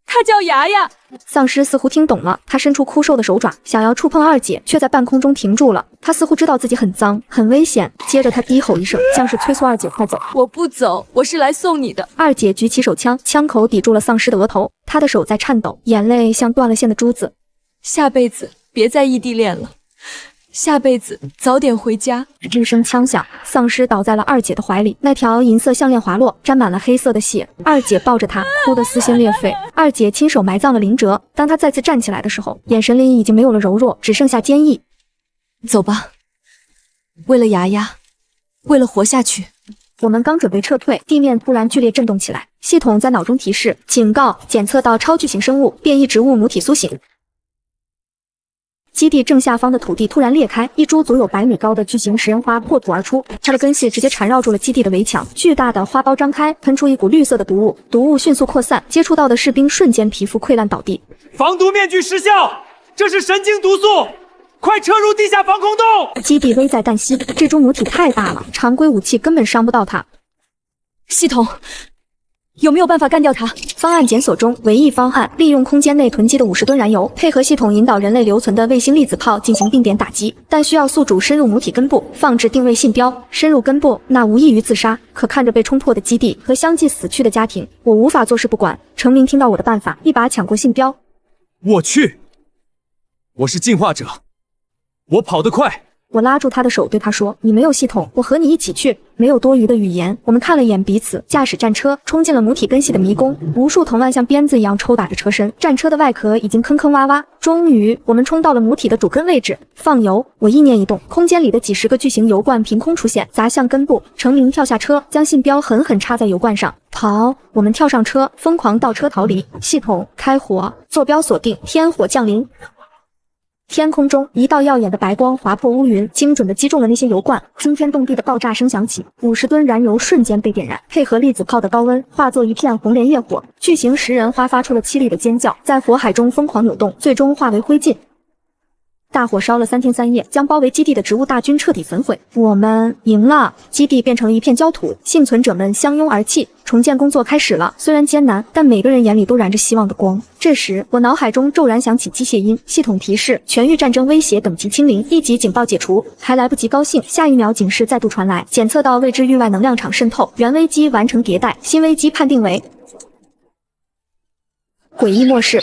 S2: 她叫牙牙。
S1: 丧尸似乎听懂了，他伸出枯瘦的手爪，想要触碰二姐，却在半空中停住了。他似乎知道自己很脏，很危险。接着他低吼一声，像是催促二姐快走。
S2: 我不走，我是来送你的。
S1: 二姐举起手枪，枪口抵住了丧尸的额头，她的手在颤抖，眼泪像断了线的珠子。
S2: 下辈子别在异地恋了，下辈子早点回家。
S1: 一声枪响，丧尸倒在了二姐的怀里，那条银色项链滑落，沾满了黑色的血。二姐抱着她，哭得撕心裂肺。二姐亲手埋葬了林哲。当她再次站起来的时候，眼神里已经没有了柔弱，只剩下坚毅。
S2: 走吧，为了牙牙，为了活下去。
S1: 我们刚准备撤退，地面突然剧烈震动起来，系统在脑中提示：警告，检测到超巨型生物变异植物母体苏醒。基地正下方的土地突然裂开，一株足有100米高的巨型食人花破土而出，它的根系直接缠绕住了基地的围墙。巨大的花苞张开，喷出一股绿色的毒雾，毒雾迅速扩散，接触到的士兵瞬间皮肤溃烂倒地。
S10: 防毒面具失效，这是神经毒素，快撤入地下防空洞！
S1: 基地危在旦夕，这株母体太大了，常规武器根本伤不到它。
S2: 系统有没有办法干掉它？
S1: 方案检索中，唯一方案利用空间内囤积的50吨燃油，配合系统引导人类留存的卫星粒子炮进行定点打击，但需要宿主深入母体根部，放置定位信标。深入根部，那无异于自杀。可看着被冲破的基地和相继死去的家庭，我无法坐视不管。程明听到我的办法，一把抢过信标。
S10: 我去，我是进化者，我跑得快，
S1: 我拉住他的手，对他说：“你没有系统，我和你一起去。”没有多余的语言，我们看了眼彼此，驾驶战车冲进了母体根系的迷宫，无数藤蔓像鞭子一样抽打着车身，战车的外壳已经坑坑洼洼。终于，我们冲到了母体的主根位置，放油。我意念一动，空间里的几十个巨型油罐凭空出现，砸向根部。程明跳下车，将信标狠狠插在油罐上。跑！我们跳上车，疯狂倒车逃离。系统开火，坐标锁定，天火降临。天空中，一道耀眼的白光划破乌云，精准地击中了那些油罐，惊天动地的爆炸声响起，50吨燃油瞬间被点燃，配合粒子炮的高温，化作一片红莲业火。巨型食人花发出了凄厉的尖叫，在火海中疯狂扭动，最终化为灰烬。大火烧了3天3夜，将包围基地的植物大军彻底焚毁。我们赢了，基地变成了一片焦土，幸存者们相拥而泣。重建工作开始了，虽然艰难，但每个人眼里都燃着希望的光。这时，我脑海中骤然响起机械音，系统提示：全域战争威胁等级清零，1级警报解除。还来不及高兴，下一秒警示再度传来，检测到未知域外能量场渗透，原危机完成迭代，新危机判定为诡异末世。